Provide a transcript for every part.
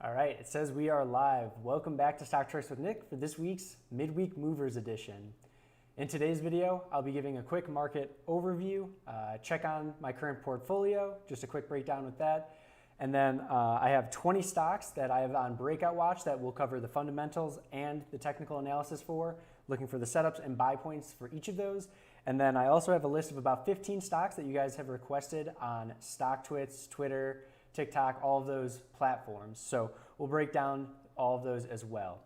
All right, it says we are live. Welcome back to Stock Tricks with Nick for this week's Midweek Movers edition. In today's video, I'll be giving a quick market overview, check on my current portfolio, just a quick breakdown with that. And then I have 20 stocks that I have on Breakout Watch that will cover the fundamentals and the technical analysis for, looking for the setups and buy points for each of those. And then I also have a list of about 15 stocks that you guys have requested on StockTwits, Twitter, TikTok, all of those platforms. So we'll break down all of those as well.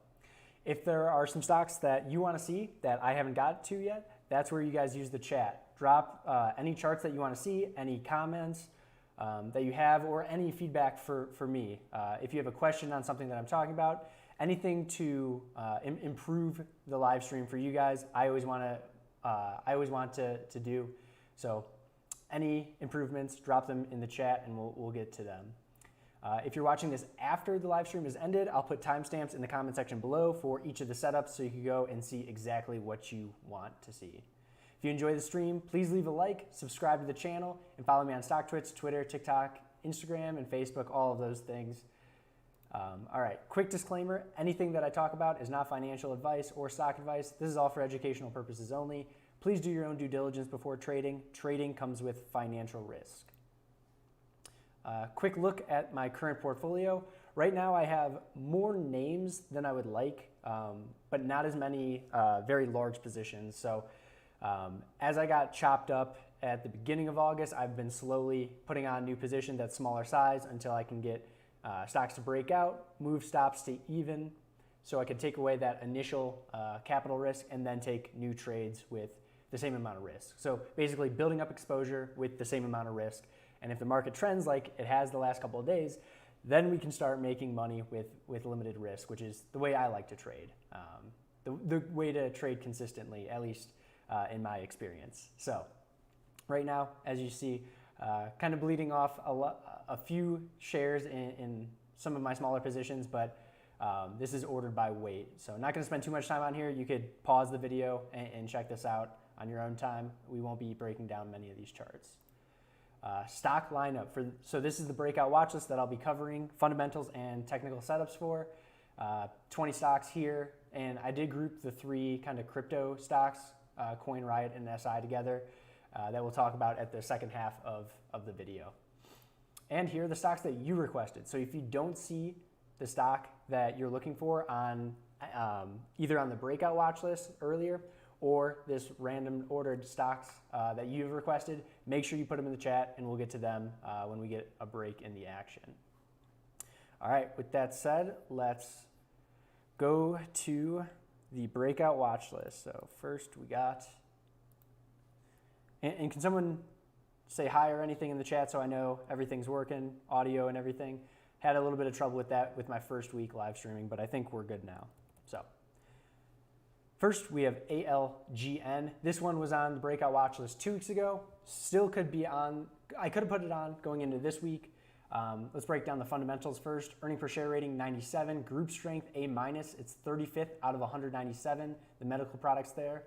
If there are some stocks that you want to see that I haven't got to yet, that's where you guys use the chat. Drop any charts that you want to see, any comments that you have, or any feedback for me. If you have a question on something that I'm talking about, anything to improve the live stream for you guys, I always want to do. So any improvements, drop them in the chat and we'll get to them. If you're watching this after the live stream has ended, I'll put timestamps in the comment section below for each of the setups so you can go and see exactly what you want to see. If you enjoy the stream, please leave a like, subscribe to the channel, and follow me on StockTwits, Twitter, TikTok, Instagram, and Facebook, all of those things. All right, quick disclaimer, anything that I talk about is not financial advice or stock advice. This is all for educational purposes only. Please do your own due diligence before trading. Trading comes with financial risk. Quick look at my current portfolio. Right now I have more names than I would like, but not as many very large positions. So as I got chopped up at the beginning of August, I've been slowly putting on new positions at smaller size until I can get stocks to break out, move stops to even, so I could take away that initial capital risk and then take new trades with the same amount of risk. So basically building up exposure with the same amount of risk. And if the market trends like it has the last couple of days, then we can start making money with limited risk, which is the way I like to trade. The way to trade consistently, at least in my experience. So right now, as you see, kind of bleeding off a few shares in some of my smaller positions, but this is ordered by weight. So I'm not going to spend too much time on here. You could pause the video and check this out on your own time. We won't be breaking down many of these charts. Stock lineup. So this is the breakout watch list that I'll be covering fundamentals and technical setups for. 20 stocks here, and I did group the three kind of crypto stocks, Coin, RIOT, and SI together that we'll talk about at the second half of the video. And here are the stocks that you requested. So if you don't see the stock that you're looking for on either on the breakout watch list earlier or this random ordered stocks that you've requested, make sure you put them in the chat and we'll get to them when we get a break in the action. All right, with that said, let's go to the breakout watch list. So first we got, and can someone say hi or anything in the chat so I know everything's working, audio and everything? Had a little bit of trouble with that with my first week live streaming, but I think we're good now. So first, we have ALGN. This one was on the breakout watch list 2 weeks ago. Still could be on. I could have put it on going into this week. Let's break down the fundamentals first. Earning per share rating 97. Group strength A-. It's 35th out of 197. The medical products there.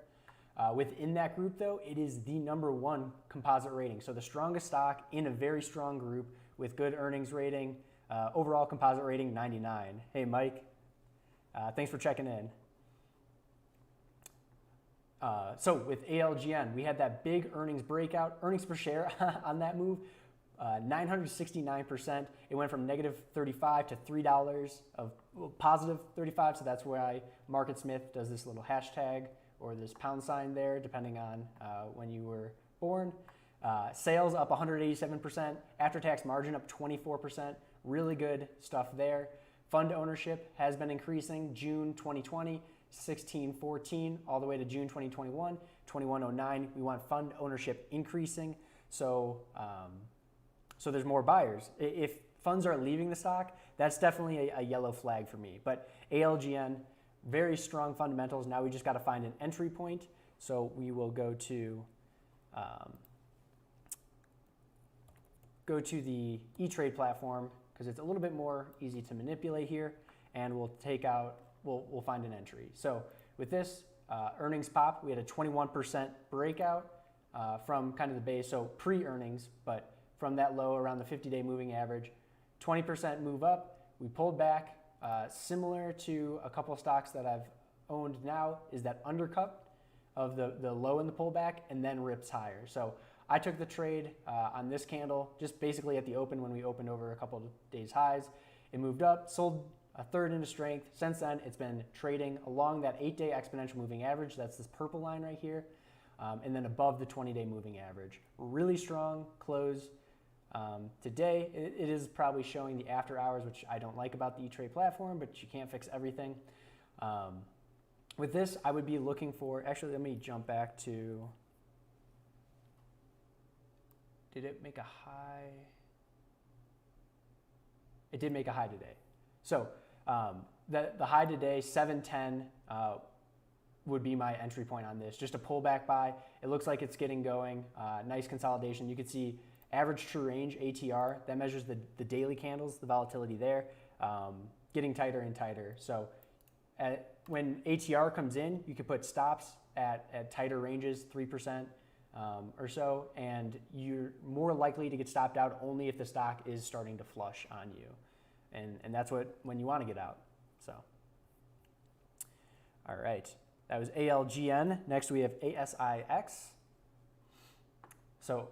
Within that group, though, it is the #1 composite rating. So the strongest stock in a very strong group with good earnings rating. Overall composite rating 99. Hey, Mike. Thanks for checking in. So with ALGN, we had that big earnings breakout, earnings per share on that move, 969%. It went from -35 to $3 of positive 35. So that's why MarketSmith does this little hashtag or this pound sign there, depending on when you were born. Sales up 187%, after-tax margin up 24%. Really good stuff there. Fund ownership has been increasing. June 2020. 1614 all the way to June 2021, 2109. We want fund ownership increasing, so so there's more buyers. If funds are leaving the stock, that's definitely a yellow flag for me. But ALGN, very strong fundamentals. Now we just got to find an entry point. So we will go to the E-Trade platform because it's a little bit more easy to manipulate here, and we'll take out. We'll find an entry. So with this earnings pop, we had a 21% breakout from kind of the base, so pre-earnings, but from that low around the 50-day moving average, 20% move up, we pulled back. Similar to a couple of stocks that I've owned now is that undercut of the low in the pullback and then rips higher. So I took the trade on this candle just basically at the open when we opened over a couple of days highs. It moved up, sold a third into strength. Since then, it's been trading along that 8-day exponential moving average. That's this purple line right here. And then above the 20-day moving average. Really strong close. Today, it is probably showing the after hours, which I don't like about the E-Trade platform, but you can't fix everything. With this, I would be looking for, actually, let me jump back to, did it make a high? It did make a high today. So the high today, 710, would be my entry point on this. Just a pullback buy. It looks like it's getting going. Nice consolidation. You can see average true range, ATR, that measures the daily candles, the volatility there, getting tighter and tighter. So when ATR comes in, you can put stops at tighter ranges, 3% or so, and you're more likely to get stopped out only if the stock is starting to flush on you. And that's when you want to get out. So, all right. That was ALGN. Next we have ASIX. So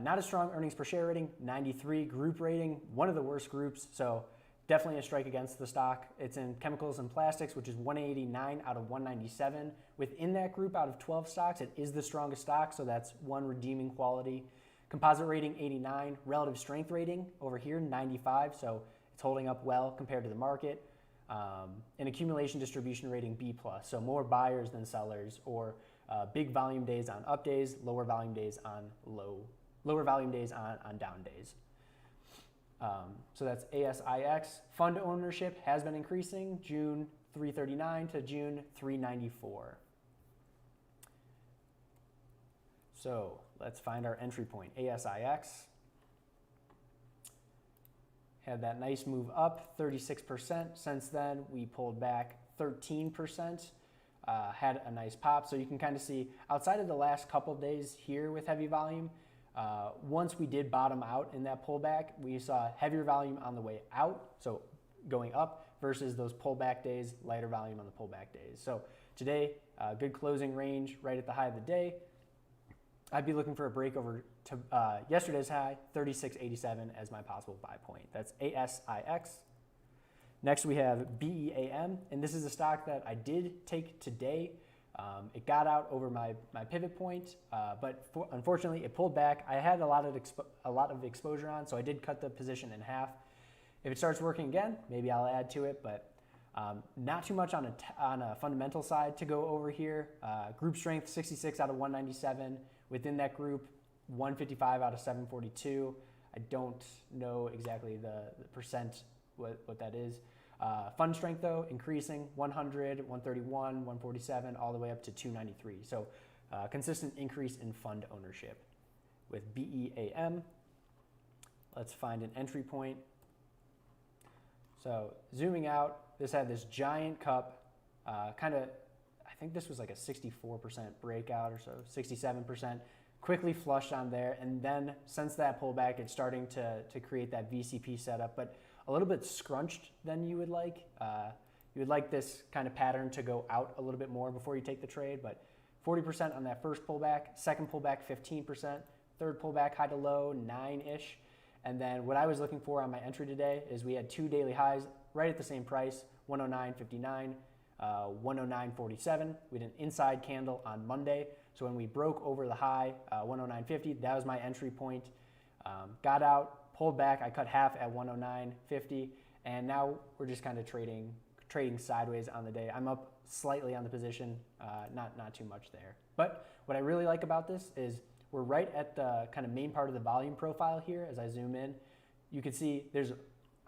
not a strong earnings per share rating, 93. Group rating, one of the worst groups. So definitely a strike against the stock. It's in chemicals and plastics, which is 189 out of 197. Within that group, out of 12 stocks, it is the strongest stock. So that's one redeeming quality. Composite rating, 89. Relative strength rating over here, 95. So it's holding up well compared to the market. An accumulation distribution rating B+, so more buyers than sellers, or big volume days on up days, lower volume days on lower volume days on down days. So that's ASIX. Fund ownership has been increasing, June 339 to June 394. So let's find our entry point. ASIX had that nice move up, 36%. Since then, we pulled back 13%, had a nice pop. So you can kind of see outside of the last couple of days here with heavy volume, once we did bottom out in that pullback, we saw heavier volume on the way out, so going up, versus those pullback days, lighter volume on the pullback days. So today, good closing range right at the high of the day. I'd be looking for a break over to yesterday's high, 36.87 as my possible buy point. That's ASIX. Next we have BEAM, and this is a stock that I did take today. It got out over my pivot point, but unfortunately it pulled back. I had a lot of exposure on, so I did cut the position in half. If it starts working again, maybe I'll add to it, but not too much on a fundamental side to go over here. Group strength, 66 out of 197. Within that group, 155 out of 742. I don't know exactly the percent what that is. Fund strength though, increasing 100, 131, 147, all the way up to 293. So consistent increase in fund ownership. With BEAM, let's find an entry point. So zooming out, this had this giant cup, I think this was like a 64% breakout or so, 67%, quickly flushed on there. And then since that pullback, it's starting to create that VCP setup, but a little bit scrunched than you would like. You would like this kind of pattern to go out a little bit more before you take the trade, but 40% on that first pullback, second pullback 15%, third pullback high to low 9-ish. And then what I was looking for on my entry today is we had two daily highs right at the same price, 109.59, 109.47. We did an inside candle on Monday. So when we broke over the high, 109.50, that was my entry point. Got out, pulled back. I cut half at 109.50, and now we're just kind of trading sideways on the day. I'm up slightly on the position, not too much there. But what I really like about this is we're right at the kind of main part of the volume profile here. As I zoom in, you can see there's,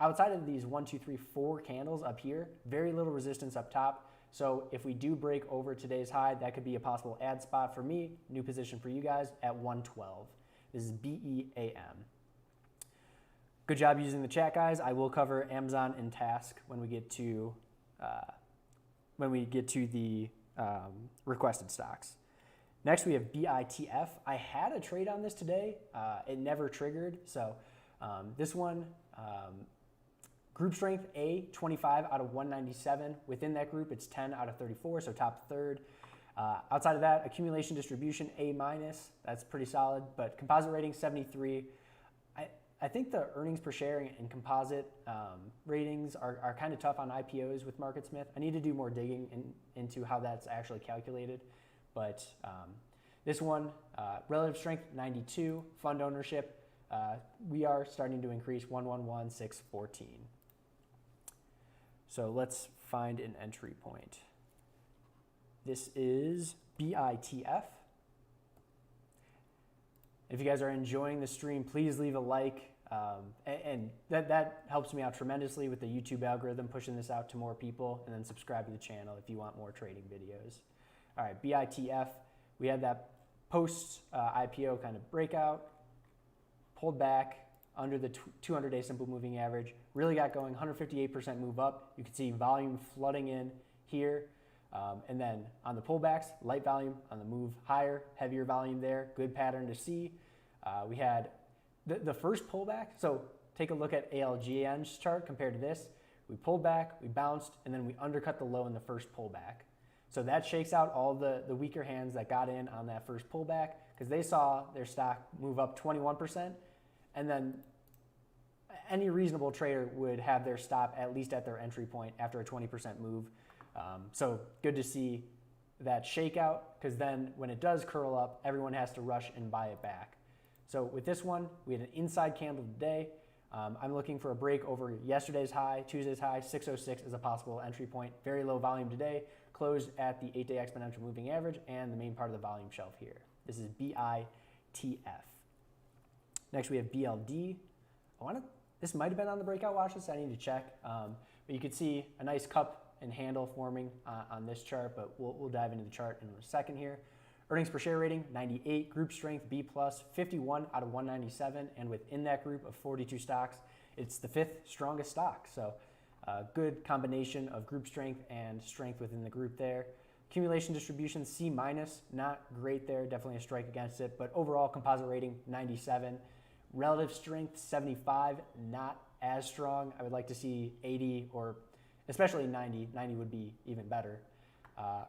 outside of these 1, 2, 3, 4 candles up here, very little resistance up top. So if we do break over today's high, that could be a possible add spot for me, new position for you guys at 112. This is BEAM. Good job using the chat, guys. I will cover AMZN and TASC when we get to the requested stocks. Next, we have BITF. I had a trade on this today. It never triggered. So this one, Group strength A, 25 out of 197. Within that group, it's 10 out of 34, so top third. Outside of that, accumulation distribution A-, that's pretty solid, but composite rating 73. I think the earnings per share and composite ratings are kind of tough on IPOs with MarketSmith. I need to do more digging into how that's actually calculated, but this one, relative strength 92, fund ownership, we are starting to increase 111614. So let's find an entry point. This is BITF. If you guys are enjoying the stream, please leave a like. And that helps me out tremendously with the YouTube algorithm, pushing this out to more people, and then subscribe to the channel if you want more trading videos. All right, BITF, we had that post IPO kind of breakout, pulled back under the 200-day simple moving average, really got going, 158% move up. You can see volume flooding in here. And then on the pullbacks, light volume, on the move higher, heavier volume there, good pattern to see. We had the first pullback, so take a look at ALGN's chart compared to this. We pulled back, we bounced, and then we undercut the low in the first pullback. So that shakes out all the weaker hands that got in on that first pullback because they saw their stock move up 21%, and then any reasonable trader would have their stop at least at their entry point after a 20% move. So good to see that shakeout because then when it does curl up, everyone has to rush and buy it back. So with this one, we had an inside candle today. I'm looking for a break over yesterday's high, Tuesday's high, 606 is a possible entry point. Very low volume today, closed at the 8-day exponential moving average and the main part of the volume shelf here. This is BITF. Next we have BLD. This might have been on the breakout watch list, I need to check. But you can see a nice cup and handle forming on this chart, but we'll dive into the chart in a second here. Earnings per share rating, 98, group strength B+, 51 out of 197, and within that group of 42 stocks, it's the 5th strongest stock. So good combination of group strength and strength within the group there. Accumulation distribution C-, not great there, definitely a strike against it, but overall composite rating, 97. Relative strength, 75, not as strong. I would like to see 80 or especially 90. 90 would be even better.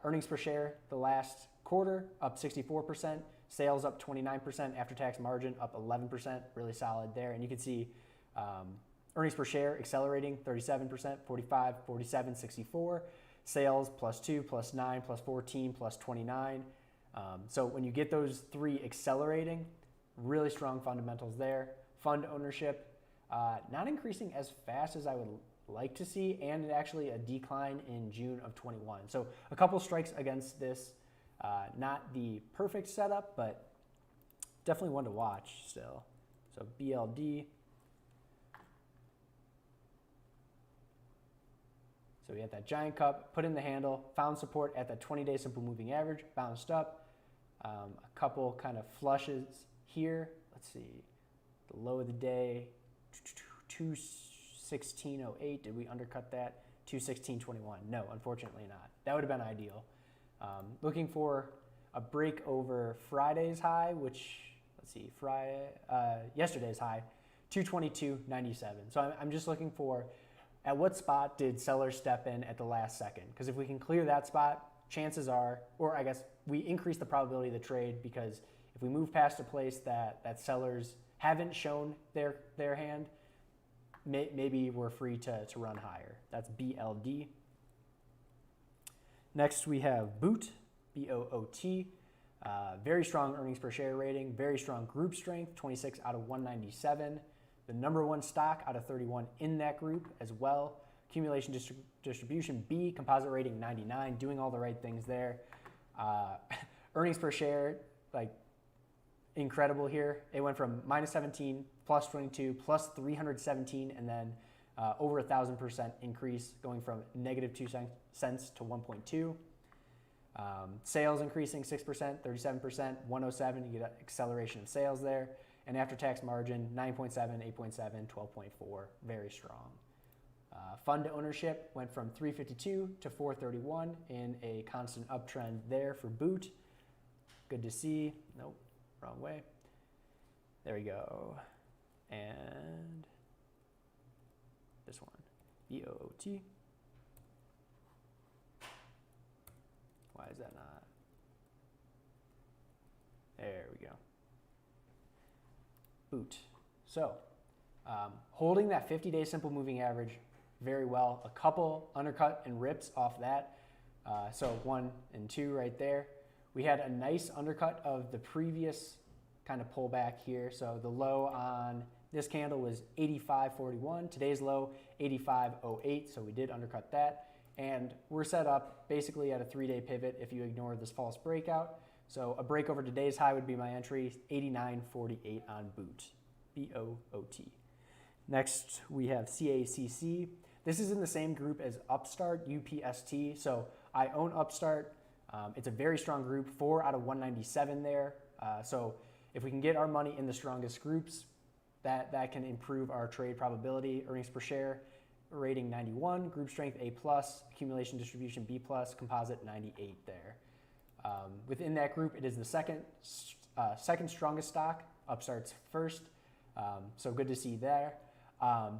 Earnings per share, the last quarter, up 64%. Sales up 29%. After-tax margin up 11%. Really solid there. And you can see earnings per share accelerating 37%, 45, 47, 64. Sales +2, +9, +14, +29. So when you get those three accelerating, really strong fundamentals there. Fund ownership, not increasing as fast as I would like to see, and actually a decline in June of 21. So a couple strikes against this. Not the perfect setup, but definitely one to watch still. So BLD. So we had that giant cup, put in the handle, found support at the 20-day simple moving average, bounced up. A couple kind of flushes here. Let's see, the low of the day, 216.08. Did we undercut that? 216.21. No, unfortunately not. That would have been ideal. Looking for a break over Friday's high, which, let's see, yesterday's high, 222.97. So I'm just looking for at what spot did sellers step in at the last second? Because if we can clear that spot, chances are, or I guess we increase the probability of the trade, because if we move past a place that sellers haven't shown their hand, maybe we're free to run higher. That's BLD. Next we have BOOT, B-O-O-T. Very strong earnings per share rating, very strong group strength, 26 out of 197. The number one stock out of 31 in that group as well. Accumulation distribution B, composite rating 99, doing all the right things there. Earnings per share, like incredible here. It went from -17, +22, +317, and then over 1,000% increase, going from -2 cents to 1.2. Sales increasing 6%, 37%, 107. You get acceleration of sales there. And after-tax margin 9.7, 8.7, 12.4. Very strong. Fund ownership went from 352 to 431 in a constant uptrend there for BOOT. Good to see. Nope, wrong way. There we go. And this one. BOOT. Why is that not? There we go. Boot. So holding that 50-day simple moving average very well. A couple undercut and rips off that. So 1 and 2 right there. We had a nice undercut of the previous kind of pullback here. So the low on this candle was 85.41. Today's low, 85.08. So we did undercut that. And we're set up basically at a 3-day pivot if you ignore this false breakout. So a break over today's high would be my entry, 89.48 on boot, B-O-O-T. Next, we have CACC. This is in the same group as Upstart, UPST. So I own Upstart. It's a very strong group, 4 out of 197 there. So if we can get our money in the strongest groups, that can improve our trade probability. Earnings per share, rating 91, group strength A+, accumulation distribution B+, composite 98 there. Within that group, it is the second strongest stock. Upstart's first, so good to see there.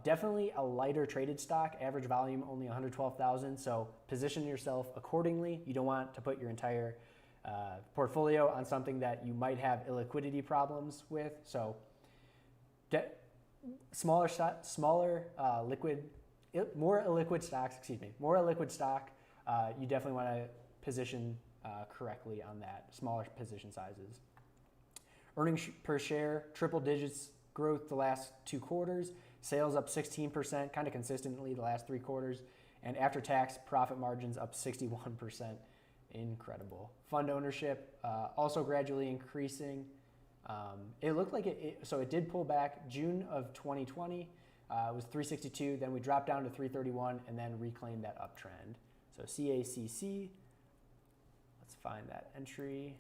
Definitely a lighter traded stock, average volume only 112,000, so position yourself accordingly. You don't want to put your entire portfolio on something that you might have illiquidity problems with. So more illiquid stock, you definitely want to position correctly on that, smaller position sizes. Earnings per share, triple digits growth the last 2 quarters. Sales up 16%, kind of consistently the last 3 quarters. And after-tax profit margins up 61%. Incredible. Fund ownership also gradually increasing. It looked like so it did pull back. June of 2020 was 362. Then we dropped down to 331 and then reclaimed that uptrend. So CACC, let's find that entry.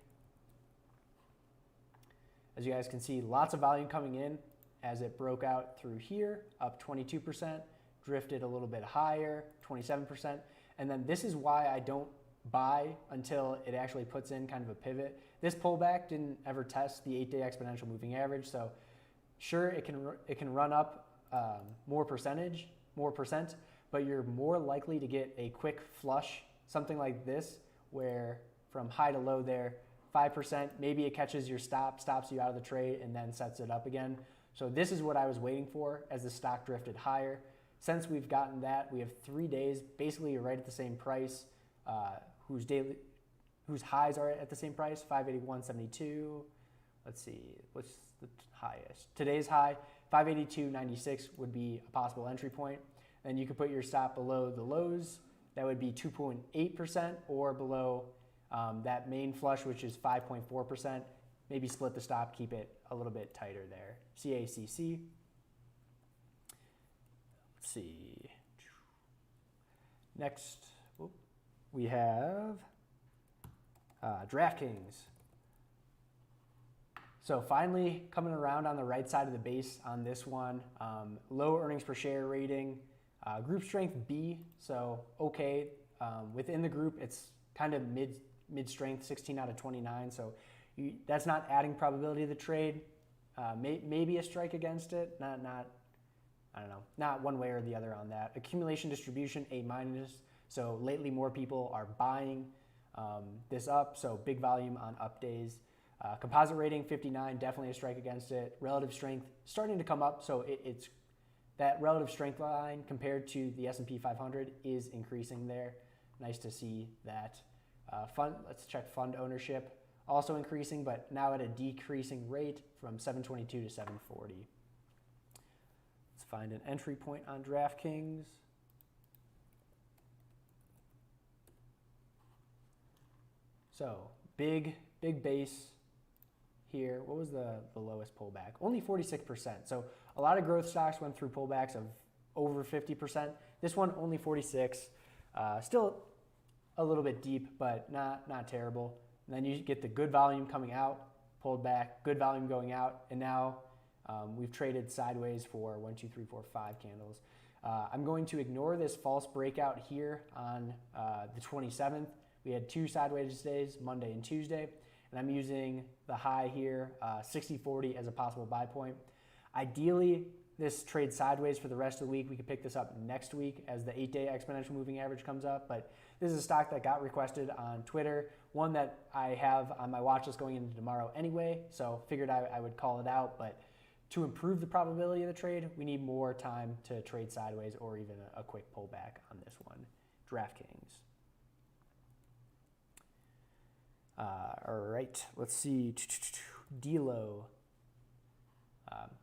As you guys can see, lots of volume coming in as it broke out through here, up 22%, drifted a little bit higher, 27%. And then this is why I don't buy until it actually puts in kind of a pivot. This pullback didn't ever test the 8-day exponential moving average. So sure, it can run up more percent, but you're more likely to get a quick flush, something like this, where from high to low there, 5%, maybe it catches your stops you out of the trade and then sets it up again. So this is what I was waiting for as the stock drifted higher. Since we've gotten that, we have 3 days, basically right at the same price, whose highs are at the same price, 581.72. Let's see, what's the highest? Today's high, 582.96 would be a possible entry point. Then you could put your stop below the lows. That would be 2.8% or below that main flush, which is 5.4%. Maybe split the stop, keep it a little bit tighter there. CACC. Let's see. Next, we have DraftKings. So finally coming around on the right side of the base on this one. Low earnings per share rating. Group strength B, so okay. Within the group, it's kind of mid-strength, 16 out of 29. So that's not adding probability to the trade. Maybe a strike against it. I don't know. Not one way or the other on that. Accumulation distribution A-. So lately more people are buying this up. So big volume on up days. Composite rating 59, definitely a strike against it. Relative strength starting to come up. So it's that relative strength line compared to the S&P 500 is increasing there. Nice to see that. Let's check fund ownership. Also increasing, but now at a decreasing rate from 722 to 740. Let's find an entry point on DraftKings. So big base here. What was the lowest pullback? Only 46%. So a lot of growth stocks went through pullbacks of over 50%. This one only 46. Still a little bit deep, but not terrible. And then you get the good volume coming out, pulled back, good volume going out, and now we've traded sideways for 1, 2, 3, 4, 5 candles. I'm going to ignore this false breakout here on the 27th. We had 2 sideways days, Monday and Tuesday, and I'm using the high here, 60.40 as a possible buy point. Ideally, this trade sideways for the rest of the week. We could pick this up next week as the 8-day exponential moving average comes up. But this is a stock that got requested on Twitter, one that I have on my watch list going into tomorrow anyway. So figured I would call it out. But to improve the probability of the trade, we need more time to trade sideways or even a quick pullback on this one. DraftKings. All right, let's see. DLO.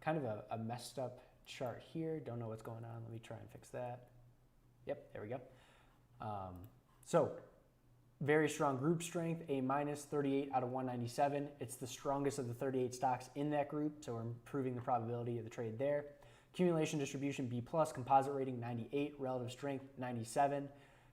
Kind of a messed up chart here. Don't know what's going on. Let me try and fix that. Yep, there we go. So very strong group strength, A minus, 38 out of 197. It's the strongest of the 38 stocks in that group, so we're improving the probability of the trade there. Accumulation distribution B plus, composite rating 98, relative strength 97.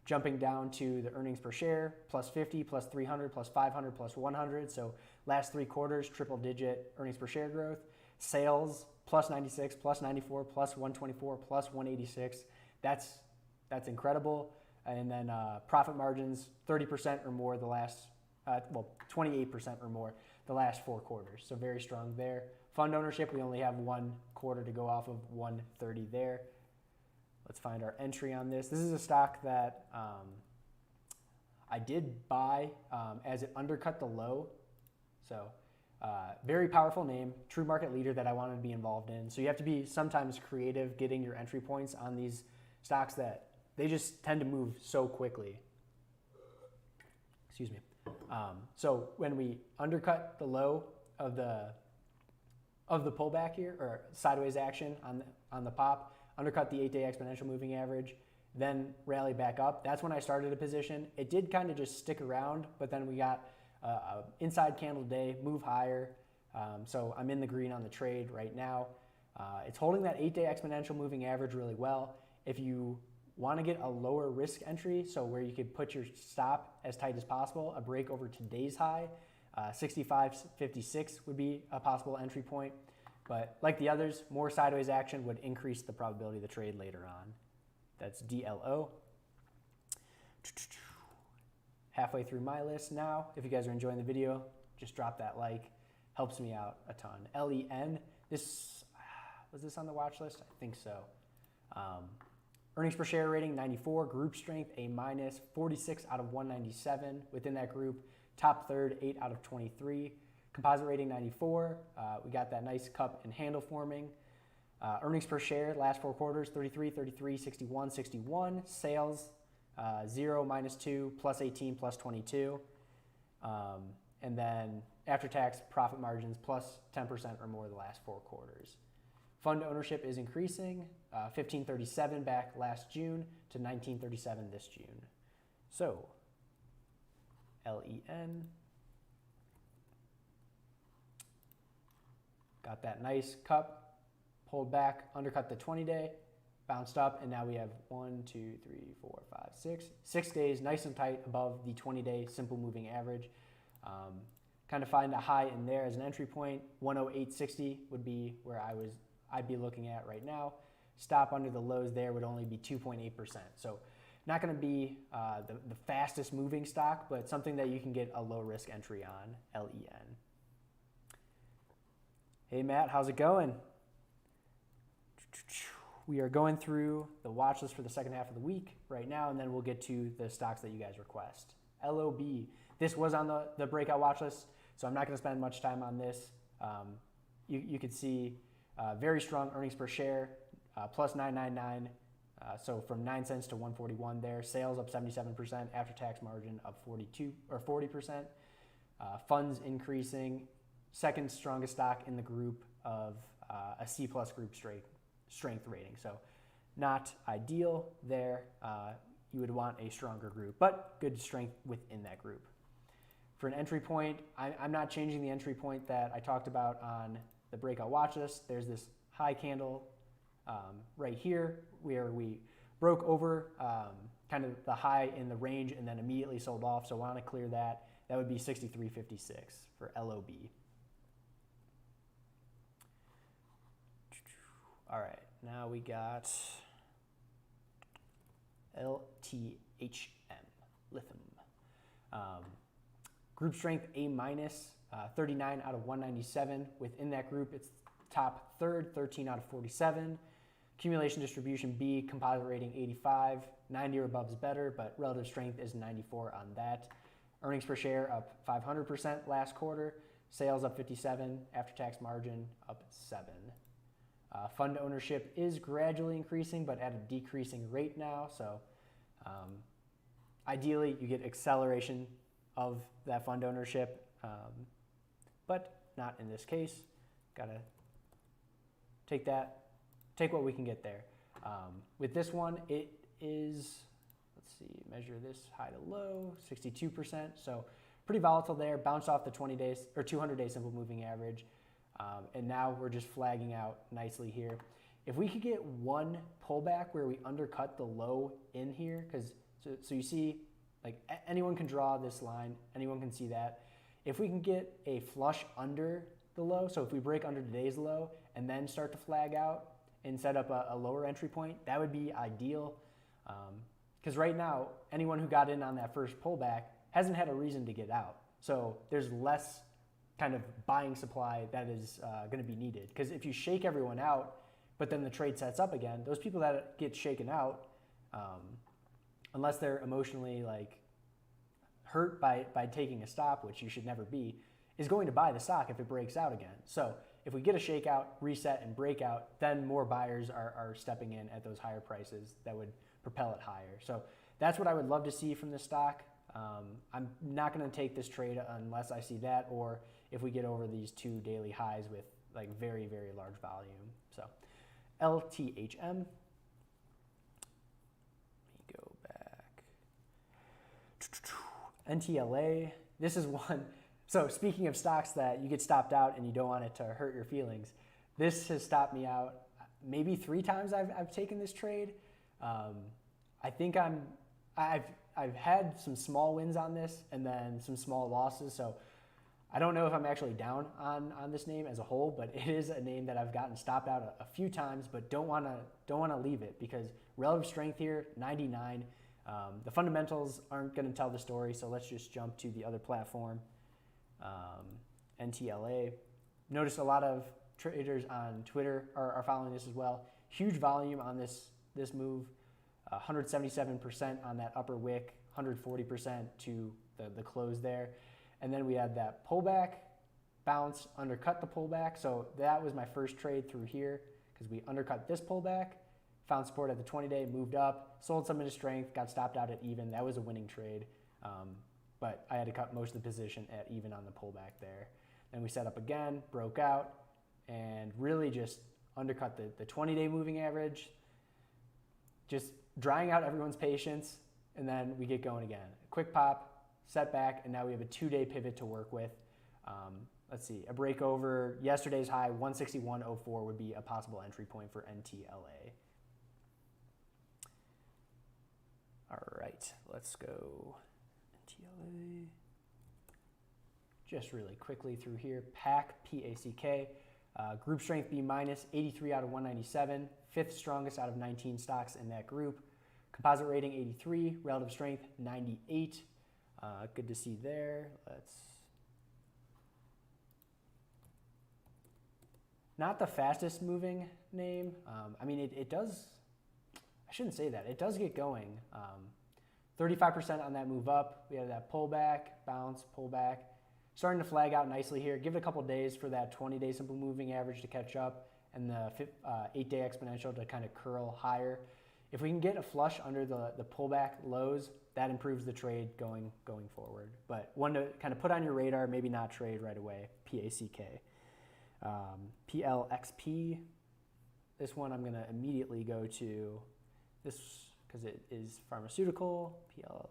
Jumping down to the earnings per share, plus 50, plus 300, plus 500, plus 100. So last 3 quarters, triple digit earnings per share growth. Sales, plus 96, plus 94, plus 124, plus 186. That's incredible. And then profit margins, 30% or more the last, 28% or more the last 4 quarters. So very strong there. Fund ownership, we only have 1 quarter to go off of, 130 there. Let's find our entry on this. This is a stock that I did buy as it undercut the low. So very powerful name, true market leader that I wanted to be involved in. So you have to be sometimes creative getting your entry points on these stocks that they just tend to move so quickly. Excuse me. So when we undercut the low of the pullback here, or sideways action on the pop, undercut the 8-day exponential moving average, then rally back up. That's when I started a position. It did kind of just stick around, but then we got an inside candle day, move higher. So I'm in the green on the trade right now. It's holding that 8-day exponential moving average really well. If you want to get a lower risk entry, so where you could put your stop as tight as possible, a break over today's high, 65.56 would be a possible entry point. But like the others, more sideways action would increase the probability of the trade later on. That's DLO. Halfway through my list now. If you guys are enjoying the video, just drop that like. Helps me out a ton. LEN, was this on the watch list? I think so. Earnings per share rating, 94. Group strength, A minus, 46 out of 197. Within that group, top third, 8 out of 23. Composite rating 94. We got that nice cup and handle forming. Earnings per share, last 4 quarters, 33, 33, 61, 61. Sales, 0, minus 2, plus 18, plus 22. And then after-tax profit margins, plus 10% or more the last 4 quarters. Fund ownership is increasing, 1537 back last June to 1937 this June. So, LEN. Got that nice cup, pulled back, undercut the 20-day, bounced up, and now we have 1, 2, 3, 4, 5, 6. 6 days nice and tight above the 20-day simple moving average. Kind of find a high in there as an entry point. 108.60 would be where I'd be looking at right now. Stop under the lows there would only be 2.8%. So not going to be the fastest moving stock, but something that you can get a low risk entry on, LEN. Hey Matt, how's it going? We are going through the watch list for the second half of the week right now, and then we'll get to the stocks that you guys request. LOB, this was on the breakout watch list, so I'm not going to spend much time on this. You could see very strong earnings per share, plus 999, so from 9 cents to 141 there. Sales up 77%, after-tax margin of 40%. Funds increasing. Second strongest stock in the group of a C plus group strength rating. So not ideal there. You would want a stronger group, but good strength within that group. For an entry point, I'm not changing the entry point that I talked about on the breakout watch list. There's this high candle right here where we broke over kind of the high in the range and then immediately sold off. So I want to clear that. That would be 63.56 for LOB. All right, now we got LTHM, lithium. Group strength A minus, 39 out of 197. Within that group, it's top third, 13 out of 47. Accumulation distribution B, composite rating 85. 90 or above is better, but relative strength is 94 on that. Earnings per share up 500% last quarter. Sales up 57. After-tax margin up 7. Fund ownership is gradually increasing, but at a decreasing rate now. So ideally, you get acceleration of that fund ownership, but not in this case. Got to take what we can get there. With this one, it is, let's see, measure this high to low, 62%. So pretty volatile there, bounced off the 20 days or 200-day simple moving average. And now we're just flagging out nicely here. If we could get one pullback where we undercut the low in here, because so you see, like anyone can draw this line, anyone can see that. If we can get a flush under the low, so if we break under today's low and then start to flag out and set up a lower entry point, that would be ideal. Because right now, anyone who got in on that first pullback hasn't had a reason to get out. So there's less kind of buying supply that is going to be needed. Because if you shake everyone out, but then the trade sets up again, those people that get shaken out, unless they're emotionally like hurt by taking a stop, which you should never be, is going to buy the stock if it breaks out again. So if we get a shakeout, reset, and breakout, then more buyers are stepping in at those higher prices that would propel it higher. So that's what I would love to see from this stock. I'm not going to take this trade unless I see that, or if we get over these 2 daily highs with like very, very large volume. So LTHM, let me go back. NTLA, this is one. So speaking of stocks that you get stopped out and you don't want it to hurt your feelings, this has stopped me out maybe 3 times I've taken this trade. I think I've had some small wins on this and then some small losses. So I don't know if I'm actually down on this name as a whole, but it is a name that I've gotten stopped out a few times, but don't want to leave it because relative strength here, 99. The fundamentals aren't going to tell the story, so let's just jump to the other platform, NTLA. Notice a lot of traders on Twitter are following this as well. Huge volume on this move, 177% on that upper wick, 140% to the close there. And then we had that pullback, bounce, undercut the pullback. So that was my first trade through here because we undercut this pullback, found support at the 20-day, moved up, sold some into strength, got stopped out at even. That was a winning trade. But I had to cut most of the position at even on the pullback there. Then we set up again, broke out, and really just undercut the 20-day moving average, just drying out everyone's patience, and then we get going again. Quick pop, setback, and now we have a 2-day pivot to work with. Let's see, a break over yesterday's high, 161.04 would be a possible entry point for NTLA. All right, let's go NTLA. Just really quickly through here, PACC, group strength B minus, 83 out of 197, 5th strongest out of 19 stocks in that group. Composite rating 83, relative strength 98. Good to see there. Not the fastest moving name. I mean, it does, I shouldn't say that. It does get going. 35% on that move up. We have that pullback, bounce, pullback. Starting to flag out nicely here. Give it a couple days for that 20-day simple moving average to catch up and the 8-day exponential to kind of curl higher. If we can get a flush under the pullback lows, that improves the trade going forward. But one to kind of put on your radar, maybe not trade right away, PACK. PLXP, this one I'm going to immediately go to this because it is pharmaceutical, PLXP.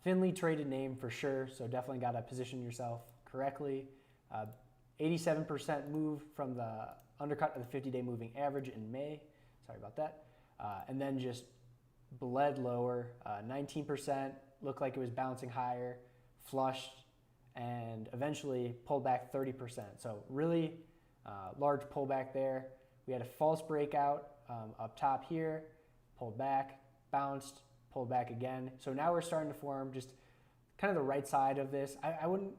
Thinly traded name for sure, so definitely got to position yourself correctly. 87% move from the undercut of the 50-day moving average in May. Sorry about that. And then just bled lower. 19% looked like it was bouncing higher, flushed, and eventually pulled back 30%. So really large pullback there. We had a false breakout up top here, pulled back, bounced, pulled back again. So now we're starting to form just kind of the right side of this. I wouldn't,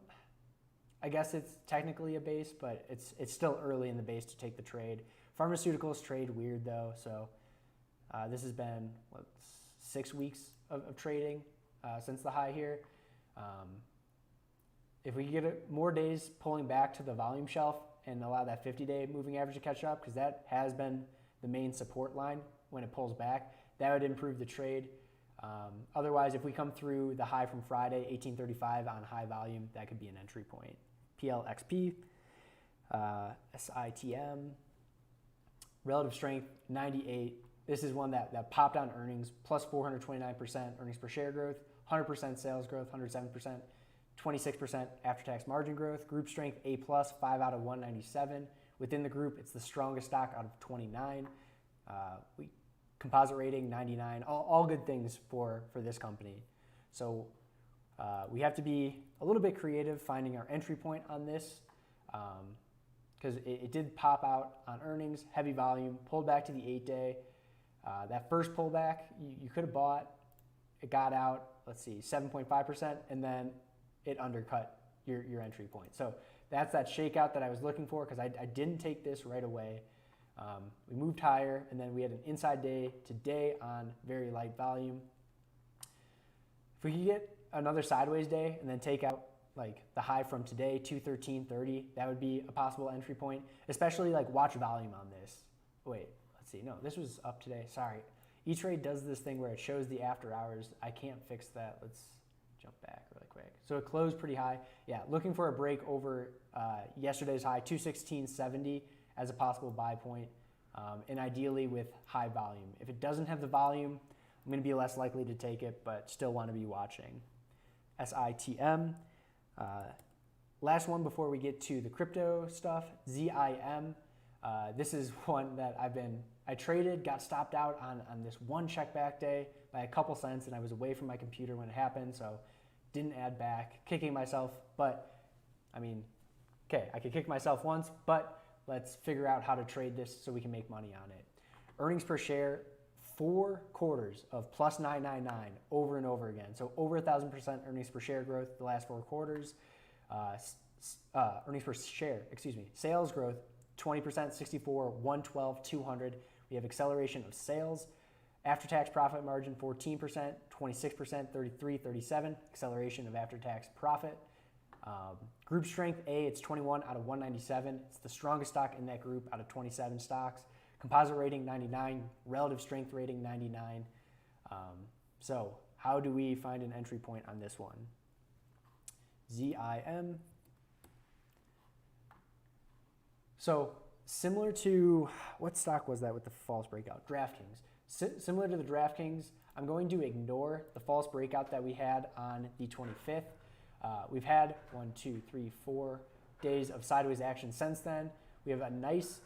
I guess it's technically a base, but it's still early in the base to take the trade. Pharmaceuticals trade weird though, so this has been, 6 weeks of trading since the high here. If we get more days pulling back to the volume shelf and allow that 50-day moving average to catch up, because that has been the main support line when it pulls back, that would improve the trade. Otherwise, if we come through the high from Friday, 1835 on high volume, that could be an entry point. PLXP, SITM, relative strength 98. This is one that popped on earnings, plus 429% earnings per share growth, 100% sales growth, 107%, 26% after-tax margin growth. Group strength A+, 5 out of 197. Within the group, it's the strongest stock out of 29. Composite rating 99. All good things for this company. So we have to be a little bit creative finding our entry point on this, because it did pop out on earnings, heavy volume, pulled back to the 8-day. That first pullback, you could have bought. It got out, let's see, 7.5%, and then it undercut your entry point. So that's that shakeout that I was looking for, because I didn't take this right away. We moved higher, and then we had an inside day today on very light volume. If we could get another sideways day and then take out like the high from today, 213.30, that would be a possible entry point, especially like watch volume on this. Wait, let's see. No, this was up today. Sorry. E-Trade does this thing where it shows the after hours. I can't fix that. Let's jump back really quick. So it closed pretty high. Yeah, looking for a break over yesterday's high, 216.70 as a possible buy point, and ideally with high volume. If it doesn't have the volume, I'm going to be less likely to take it, but still want to be watching. SITM. Last one before we get to the crypto stuff, ZIM. This is one that I traded, got stopped out on this one check back day by a couple cents, and I was away from my computer when it happened, so didn't add back, kicking myself. But I mean, okay, I could kick myself once, but let's figure out how to trade this so we can make money on it. Earnings per share, 4 quarters of plus 999 over and over again. So over 1,000% earnings per share growth the last 4 quarters. Earnings per share, sales growth, 20%, 64, 112, 200. We have acceleration of sales. After-tax profit margin, 14%, 26%, 33, 37. Acceleration of after-tax profit. Group strength A, it's 21 out of 197. It's the strongest stock in that group out of 27 stocks. Composite rating 99, relative strength rating 99. So how do we find an entry point on this one? ZIM. So similar to, what stock was that with the false breakout? DraftKings. Similar to the DraftKings, I'm going to ignore the false breakout that we had on the 25th. We've had 4 days of sideways action since then. We have a nice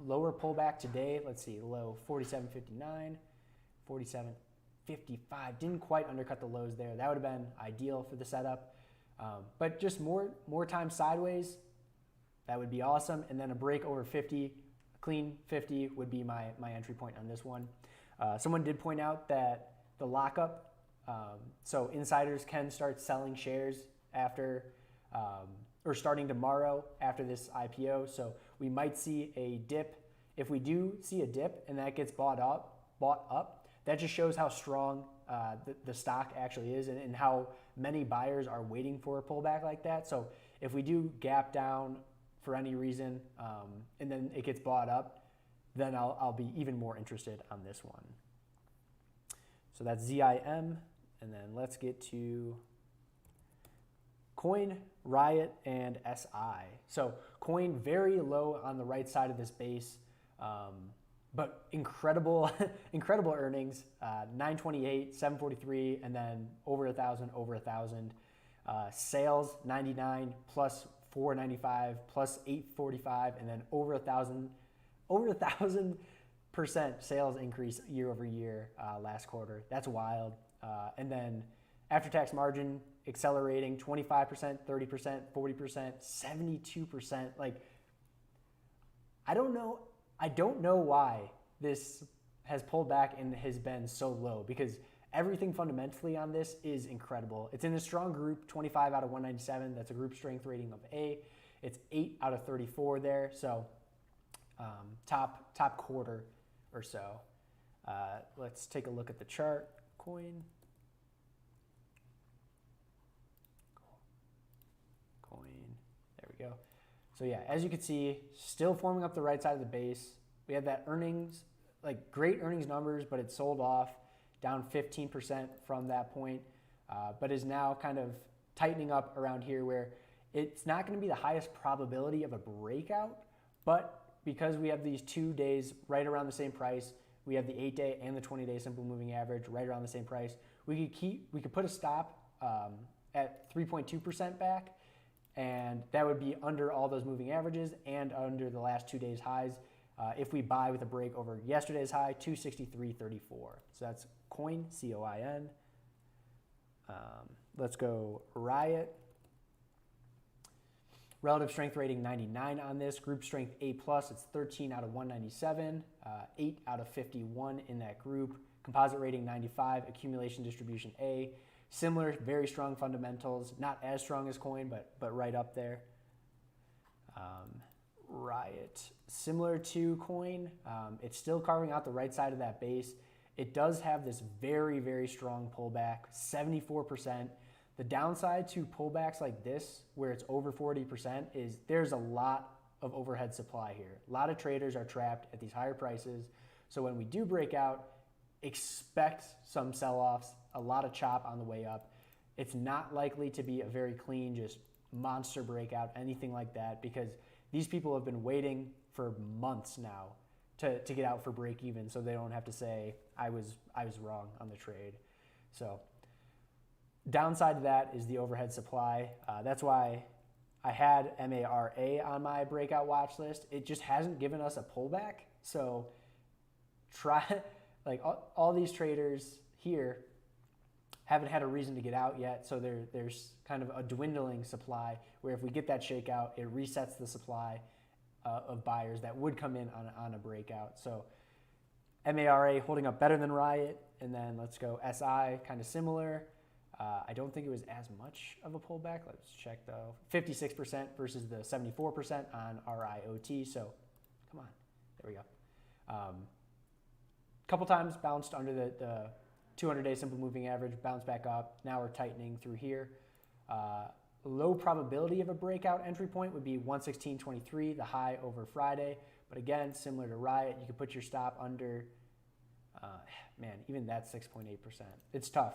lower pullback today. Let's see, low 47.59, 47.55. Didn't quite undercut the lows there. That would have been ideal for the setup. But just more time sideways, that would be awesome. And then a break over 50, a clean 50 would be my entry point on this one. Someone did point out that the lockup, so insiders can start selling shares after, or starting tomorrow after this IPO. So we might see a dip. If we do see a dip and that gets bought up, that just shows how strong the stock actually is, and how many buyers are waiting for a pullback like that. So if we do gap down for any reason, and then it gets bought up, then I'll be even more interested on this one. So that's ZIM. And then let's get to Coin, RIOT, and SI. So Coin very low on the right side of this base, but incredible earnings, 928, 743, and then over 1,000, over 1,000. Sales 99 plus 495 plus 845, and then over 1,000% sales increase year over year last quarter. That's wild. And then after-tax margin accelerating 25%, 30%, 40%, 72%. Like, I don't know why this has pulled back and has been so low, because everything fundamentally on this is incredible. It's in a strong group, 25 out of 197. That's a group strength rating of A. It's 8 out of 34 there, so top quarter or so. Let's take a look at the chart. Coin. There we go. So yeah, as you can see, still forming up the right side of the base. We had that earnings, like great earnings numbers, but it sold off, down 15% from that point, but is now kind of tightening up around here where it's not going to be the highest probability of a breakout, but because we have these 2 days right around the same price, we have the 8-day and the 20-day simple moving average right around the same price. We could put a stop at 3.2% back, and that would be under all those moving averages and under the last 2 days highs. If we buy with a break over yesterday's high, 263.34. So that's coin, C-O-I-N. Let's go RIOT. Relative strength rating 99 on this. Group strength A+, it's 13 out of 197, 8 out of 51 in that group. Composite rating 95, accumulation distribution A. Similar, very strong fundamentals. Not as strong as coin, but right up there. RIOT, similar to coin, it's still carving out the right side of that base. It does have this very, very strong pullback, 74%. The downside to pullbacks like this, where it's over 40%, is there's a lot of overhead supply here. A lot of traders are trapped at these higher prices. So when we do break out, expect some sell-offs, a lot of chop on the way up. It's not likely to be a very clean, just monster breakout, anything like that, because these people have been waiting for months now to get out for break even, so they don't have to say, I was wrong on the trade. So downside to that is the overhead supply. That's why I had MARA on my breakout watch list. It just hasn't given us a pullback. So try, like all these traders here haven't had a reason to get out yet. So there's kind of a dwindling supply where if we get that shakeout, it resets the supply of buyers that would come in on a breakout. So MARA holding up better than RIOT. And then let's go SI, kind of similar. I don't think it was as much of a pullback. Let's check though. 56% versus the 74% on RIOT. So come on, there we go. Couple times bounced under the 200-day simple moving average, bounced back up. Now we're tightening through here. Low probability of a breakout entry point would be 116.23, the high over Friday. But again, similar to RIOT, you could put your stop under, man, even that's 6.8%. It's tough.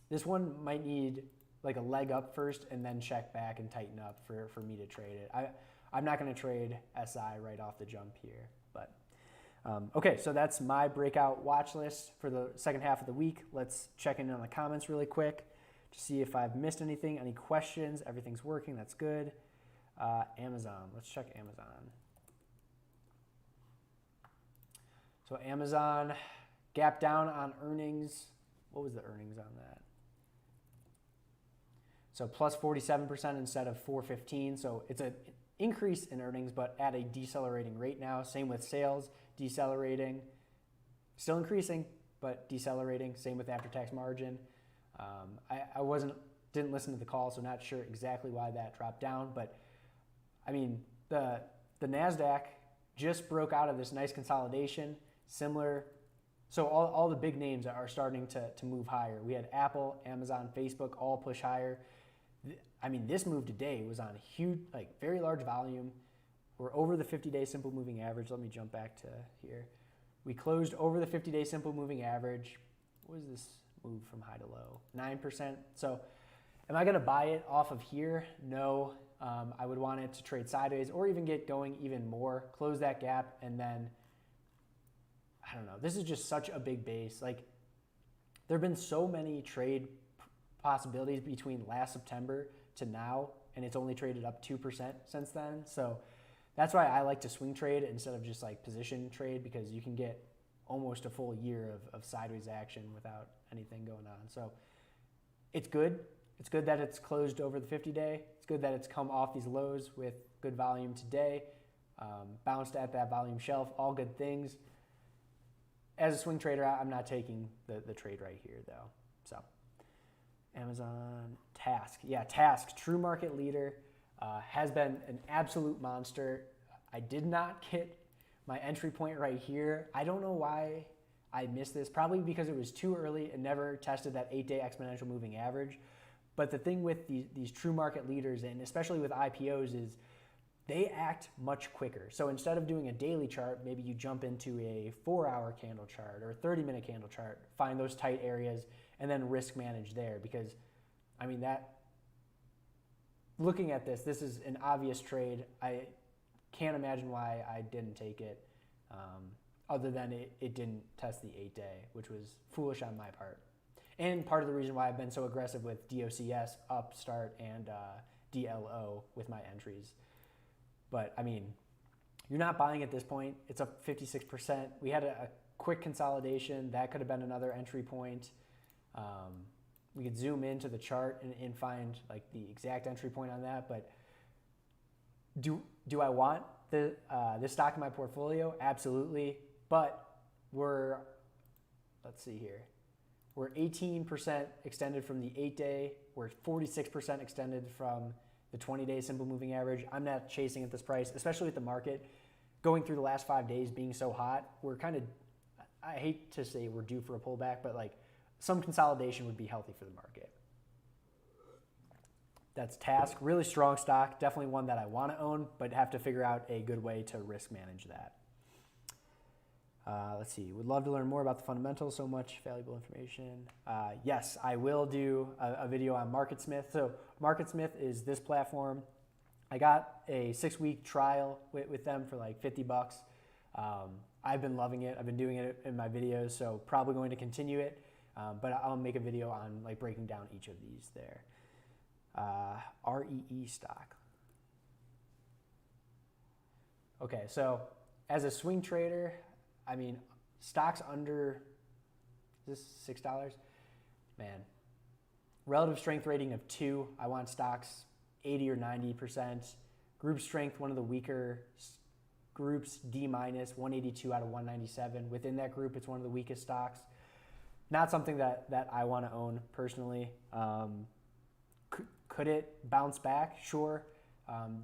This one might need like a leg up first and then check back and tighten up for me to trade it. I'm not going to trade SI right off the jump here. But okay, so that's my breakout watch list for the second half of the week. Let's check in on the comments really quick to see if I've missed anything, any questions. Everything's working. That's good. Amazon. Let's check Amazon. So Amazon gap down on earnings. What was the earnings on that? So plus 47% instead of 415. So it's an increase in earnings, but at a decelerating rate now. Same with sales, decelerating. Still increasing, but decelerating. Same with after-tax margin. I didn't listen to the call, so not sure exactly why that dropped down. But I mean, the NASDAQ just broke out of this nice consolidation. Similar. So all the big names are starting to move higher. We had Apple, Amazon, Facebook all push higher. I mean, this move today was on a huge, like very large volume. We're over the 50-day simple moving average. Let me jump back to here. We closed over the 50-day simple moving average. What was this move from high to low? 9%. So am I going to buy it off of here? No. I would want it to trade sideways or even get going even more, close that gap, and then I don't know. This is just such a big base. Like, there have been so many trade possibilities between last September to now, and it's only traded up 2% since then. So that's why I like to swing trade instead of just like position trade, because you can get almost a full year of sideways action without anything going on. So it's good. It's good that it's closed over the 50-day. It's good that it's come off these lows with good volume today, bounced at that volume shelf, all good things. as a swing trader, I'm not taking the trade right here though. So Amazon, TASC. Yeah, TASC, true market leader, has been an absolute monster. I did not get my entry point right here. I don't know why I missed this. Probably because it was too early and never tested that 8-day exponential moving average. But the thing with these true market leaders, and especially with IPOs, is they act much quicker. So instead of doing a daily chart, maybe you jump into a 4-hour candle chart or a 30-minute candle chart, find those tight areas, and then risk manage there. Because, I mean, looking at this is an obvious trade. I can't imagine why I didn't take it, other than it didn't test the 8-day, which was foolish on my part. And part of the reason why I've been so aggressive with DOCS, Upstart, and DLO with my entries. But, I mean, you're not buying at this point. It's up 56%. We had a quick consolidation. That could have been another entry point. We could zoom into the chart and find like the exact entry point on that. But do I want this stock in my portfolio? Absolutely. But let's see here. We're 18% extended from the 8-day. We're 46% extended from the 20-day simple moving average. I'm not chasing at this price, especially with the market going through the last 5 days being so hot. We're kind of, I hate to say we're due for a pullback, but like some consolidation would be healthy for the market. That's TASC, really strong stock, definitely one that I want to own, but have to figure out a good way to risk manage that. Let's see, would love to learn more about the fundamentals, so much valuable information. Yes, I will do a video on MarketSmith. So MarketSmith is this platform. I got a 6-week trial with them for like $50. I've been loving it. I've been doing it in my videos, so probably going to continue it. But I'll make a video on like breaking down each of these there. REE stock. Okay, so as a swing trader, I mean, stocks under, is this $6? Man, relative strength rating of 2. I want stocks 80 or 90%. Group strength, one of the weaker groups, D-, 182 out of 197. Within that group, it's one of the weakest stocks. Not something that I want to own personally. Could it bounce back? Sure.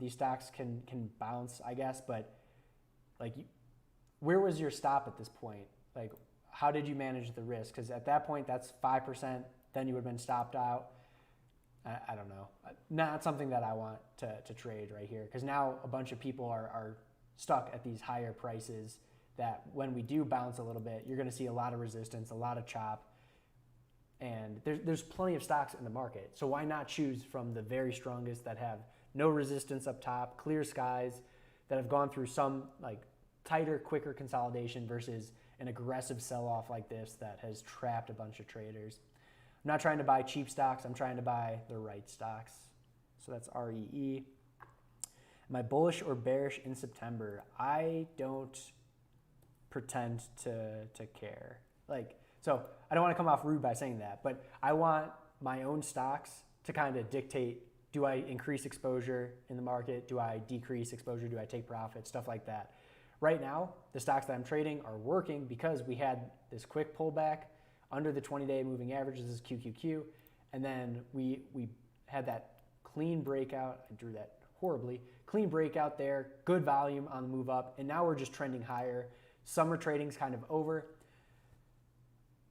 These stocks can bounce, I guess, but like, where was your stop at this point? Like, how did you manage the risk? Because at that point, that's 5%. Then you would have been stopped out. I don't know. Not something that I want to trade right here. Because now a bunch of people are stuck at these higher prices that when we do bounce a little bit, you're going to see a lot of resistance, a lot of chop. And there's plenty of stocks in the market. So why not choose from the very strongest that have no resistance up top, clear skies, that have gone through some like tighter, quicker consolidation versus an aggressive sell-off like this that has trapped a bunch of traders. I'm not trying to buy cheap stocks. I'm trying to buy the right stocks. So that's REE. Am I bullish or bearish in September? I don't pretend to care. So I don't want to come off rude by saying that, but I want my own stocks to kind of dictate, do I increase exposure in the market? Do I decrease exposure? Do I take profit? Stuff like that. Right now, the stocks that I'm trading are working because we had this quick pullback under the 20-day moving average. This is QQQ. And then we had that clean breakout. I drew that horribly. Clean breakout there, good volume on the move up. And now we're just trending higher. Summer trading's kind of over.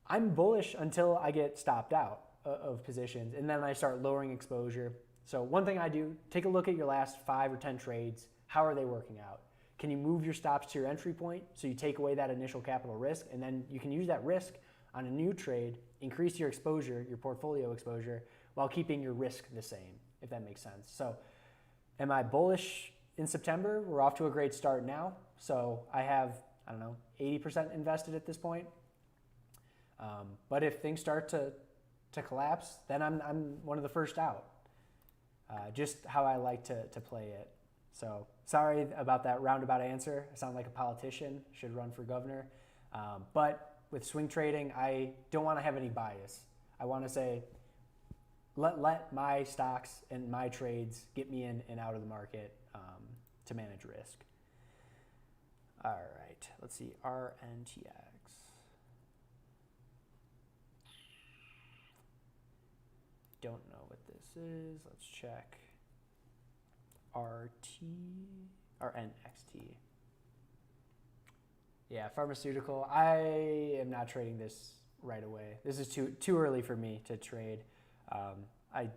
I'm bullish until I get stopped out of positions. And then I start lowering exposure. So one thing I do, take a look at your last 5 or 10 trades. How are they working out? Can you move your stops to your entry point so you take away that initial capital risk, and then you can use that risk on a new trade, increase your exposure, your portfolio exposure, while keeping your risk the same, if that makes sense. So am I bullish in September? We're off to a great start now. So I have, 80% invested at this point. But if things start to collapse, then I'm one of the first out. Just how I like to play it. So sorry about that roundabout answer. I sound like a politician, should run for governor. But with swing trading, I don't want to have any bias. I want to say, let my stocks and my trades get me in and out of the market to manage risk. All right, let's see, RNTX. don't know what this is, let's check. RNXT. Yeah, pharmaceutical. I am not trading this right away. This is too early for me to trade. I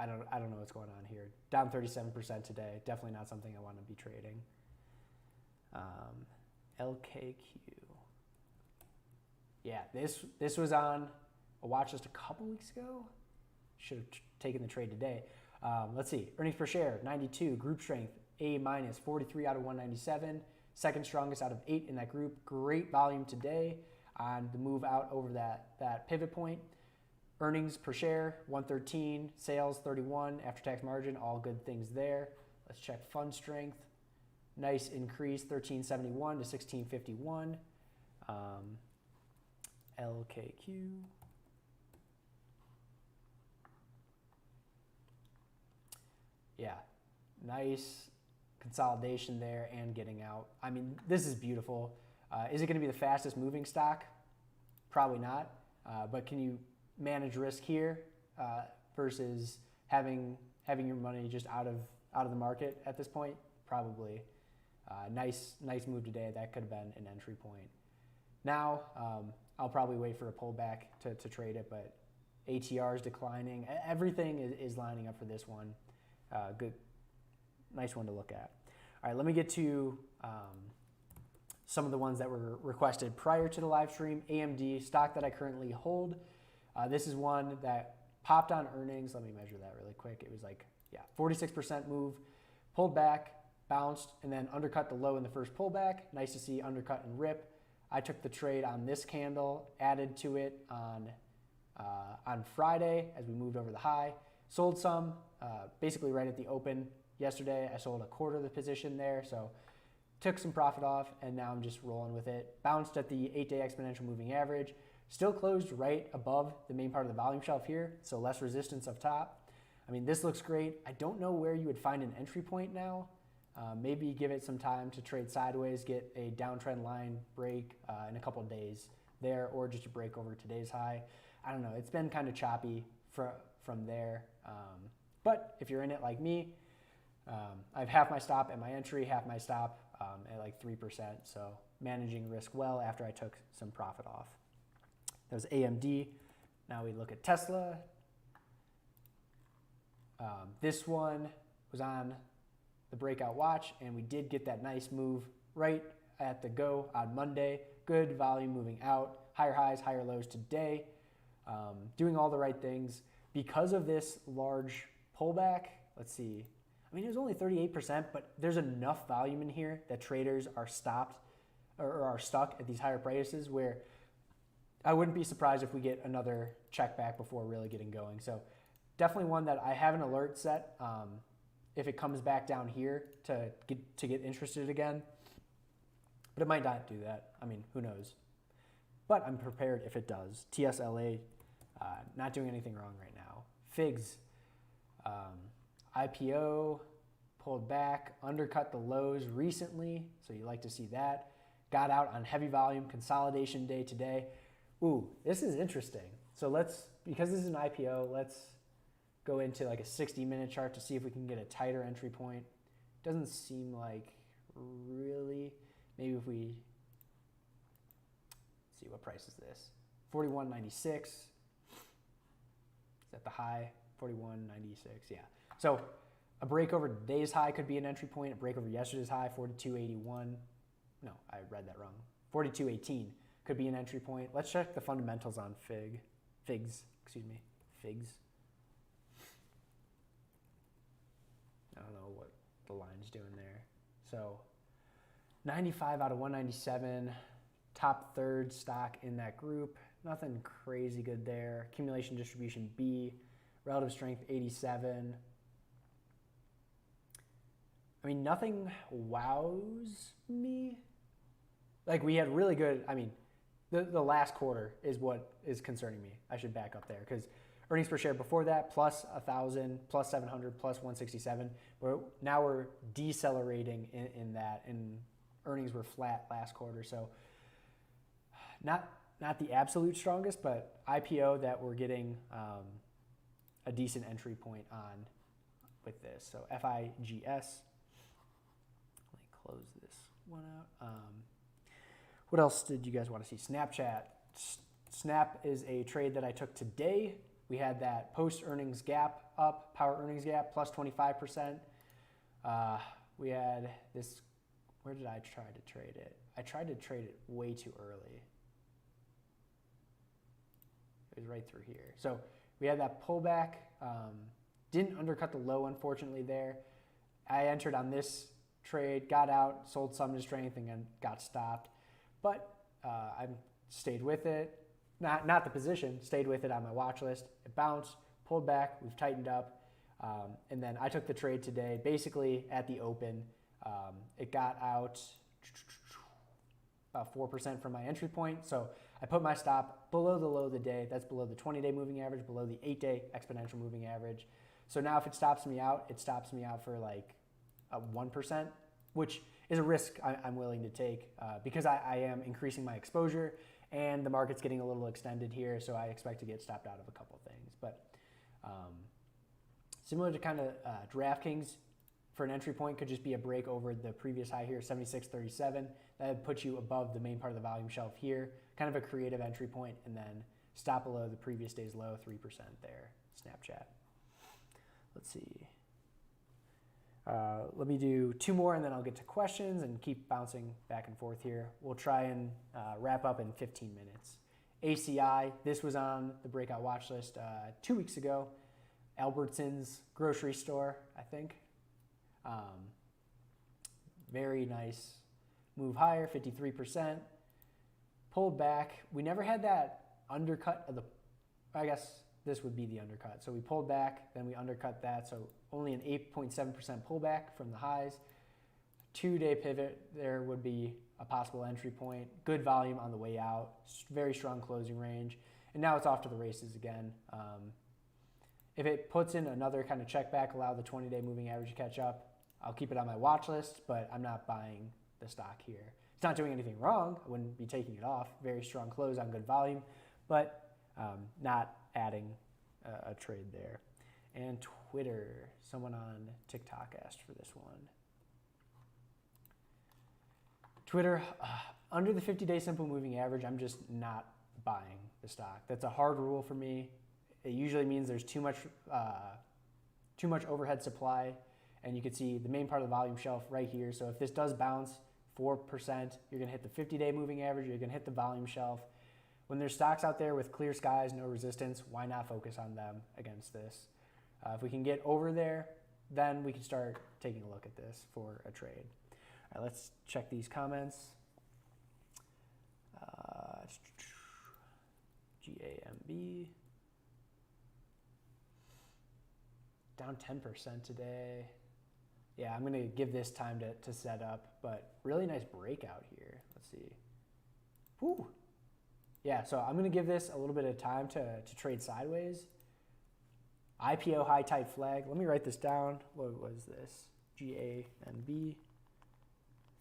don't know what's going on here. Down 37% today. Definitely not something I want to be trading. LKQ. Yeah, this was on a watch list a couple weeks ago. Should have taken the trade today. Let's see. Earnings per share 92. Group strength A minus 43 out of 197. Second strongest out of 8 in that group. Great volume today on the move out over that pivot point. Earnings per share 113. Sales 31. After tax margin, all good things there. Let's check fund strength. Nice increase 1371 to 1651. LKQ. Yeah, nice consolidation there and getting out. I mean, this is beautiful. Is it going to be the fastest moving stock? Probably not. But can you manage risk here versus having your money just out of the market at this point? Probably. Nice move today. That could have been an entry point. Now, I'll probably wait for a pullback to trade it, but ATR is declining. Everything is lining up for this one. Good, nice one to look at. All right, let me get to some of the ones that were requested prior to the live stream. AMD, stock that I currently hold. This is one that popped on earnings. Let me measure that really quick. It was like, 46% move, pulled back, bounced, and then undercut the low in the first pullback. Nice to see undercut and rip. I took the trade on this candle, added to it on Friday as we moved over the high. Sold some, basically right at the open yesterday. I sold a quarter of the position there, so took some profit off, and now I'm just rolling with it. Bounced at the 8-day exponential moving average. Still closed right above the main part of the volume shelf here, so less resistance up top. I mean, this looks great. I don't know where you would find an entry point now. Maybe give it some time to trade sideways, get a downtrend line break in a couple of days there, or just a break over today's high. I don't know. It's been kind of choppy from there. But if you're in it like me, I have half my stop at my entry, half my stop at like 3%. So managing risk well after I took some profit off. That was AMD. Now we look at Tesla. This one was on the breakout watch, and we did get that nice move right at the go on Monday. Good volume moving out, higher highs, higher lows today. Doing all the right things. Because of this large pullback, let's see. I mean, it was only 38%, but there's enough volume in here that traders are stopped or are stuck at these higher prices where I wouldn't be surprised if we get another check back before really getting going. So definitely one that I have an alert set if it comes back down here to get interested again. But it might not do that. I mean, who knows? But I'm prepared if it does. TSLA, not doing anything wrong right now. FIGS, IPO, pulled back, undercut the lows recently, so you like to see that. Got out on heavy volume consolidation day today. Ooh, this is interesting. So because this is an IPO, let's go into like a 60-minute chart to see if we can get a tighter entry point. Doesn't seem like really. Maybe if we, let's see, what price is this? 41.96. Is that the high? 41.96, yeah. So a break over today's high could be an entry point. A break over yesterday's high, 42.81. No, I read that wrong. 42.18 could be an entry point. Let's check the fundamentals on FIGS. I don't know what the line's doing there. So 95 out of 197, top third stock in that group. Nothing crazy good there. Accumulation distribution B, relative strength 87. I mean, nothing wows me. Like we had really good, I mean, the last quarter is what is concerning me. I should back up there because earnings per share before that, plus 1,000, plus 700, plus 167. Now we're decelerating in that, and earnings were flat last quarter. So not not the absolute strongest, but IPO that we're getting a decent entry point on with this. So FIGS. Let me close this one out. What else did you guys want to see? Snapchat. Snap is a trade that I took today. We had that post-earnings gap up, power earnings gap, plus 25%. We had this, where did I try to trade it? I tried to trade it way too early. It was right through here. So we had that pullback. Didn't undercut the low, unfortunately, there. I entered on this trade, got out, sold some to strength, and then got stopped. But I stayed with it. Not the position, stayed with it on my watch list. It bounced, pulled back, we've tightened up. And then I took the trade today, basically at the open. It got out about 4% from my entry point. So I put my stop below the low of the day. That's below the 20-day moving average, below the 8-day exponential moving average. So now if it stops me out, it stops me out for like a 1%, which is a risk I'm willing to take because I am increasing my exposure and the market's getting a little extended here, so I expect to get stopped out of a couple things. But similar to kind of DraftKings, for an entry point could just be a break over the previous high here, 76.37. That would put you above the main part of the volume shelf here, kind of a creative entry point, and then stop below the previous day's low, 3% there, Snapchat. Let's see. Let me do two more and then I'll get to questions and keep bouncing back and forth here. We'll try and wrap up in 15 minutes. ACI, this was on the breakout watch list 2 weeks ago. Albertsons grocery store, I think. Very nice move higher, 53%. Pulled back. We never had that undercut of the, I guess this would be the undercut. So we pulled back, then we undercut that. So only an 8.7% pullback from the highs. 2-day pivot, there would be a possible entry point. Good volume on the way out. Very strong closing range. And now it's off to the races again. If it puts in another kind of check back, allow the 20-day moving average to catch up, I'll keep it on my watch list, but I'm not buying the stock here. It's not doing anything wrong. I wouldn't be taking it off. Very strong close on good volume, but not adding a trade there. And Twitter, someone on TikTok asked for this one. Twitter, under the 50-day simple moving average, I'm just not buying the stock. That's a hard rule for me. It usually means there's too much overhead supply, and you can see the main part of the volume shelf right here. So if this does bounce 4%, you're gonna hit the 50-day moving average, you're gonna hit the volume shelf. When there's stocks out there with clear skies, no resistance, why not focus on them against this? If we can get over there, then we can start taking a look at this for a trade. All right, let's check these comments. GAMB. Down 10% today. Yeah, I'm gonna give this time to set up, but really nice breakout here. Let's see. Whew. Yeah, so I'm gonna give this a little bit of time to trade sideways. IPO high tight flag. Let me write this down. What was this? GAMB.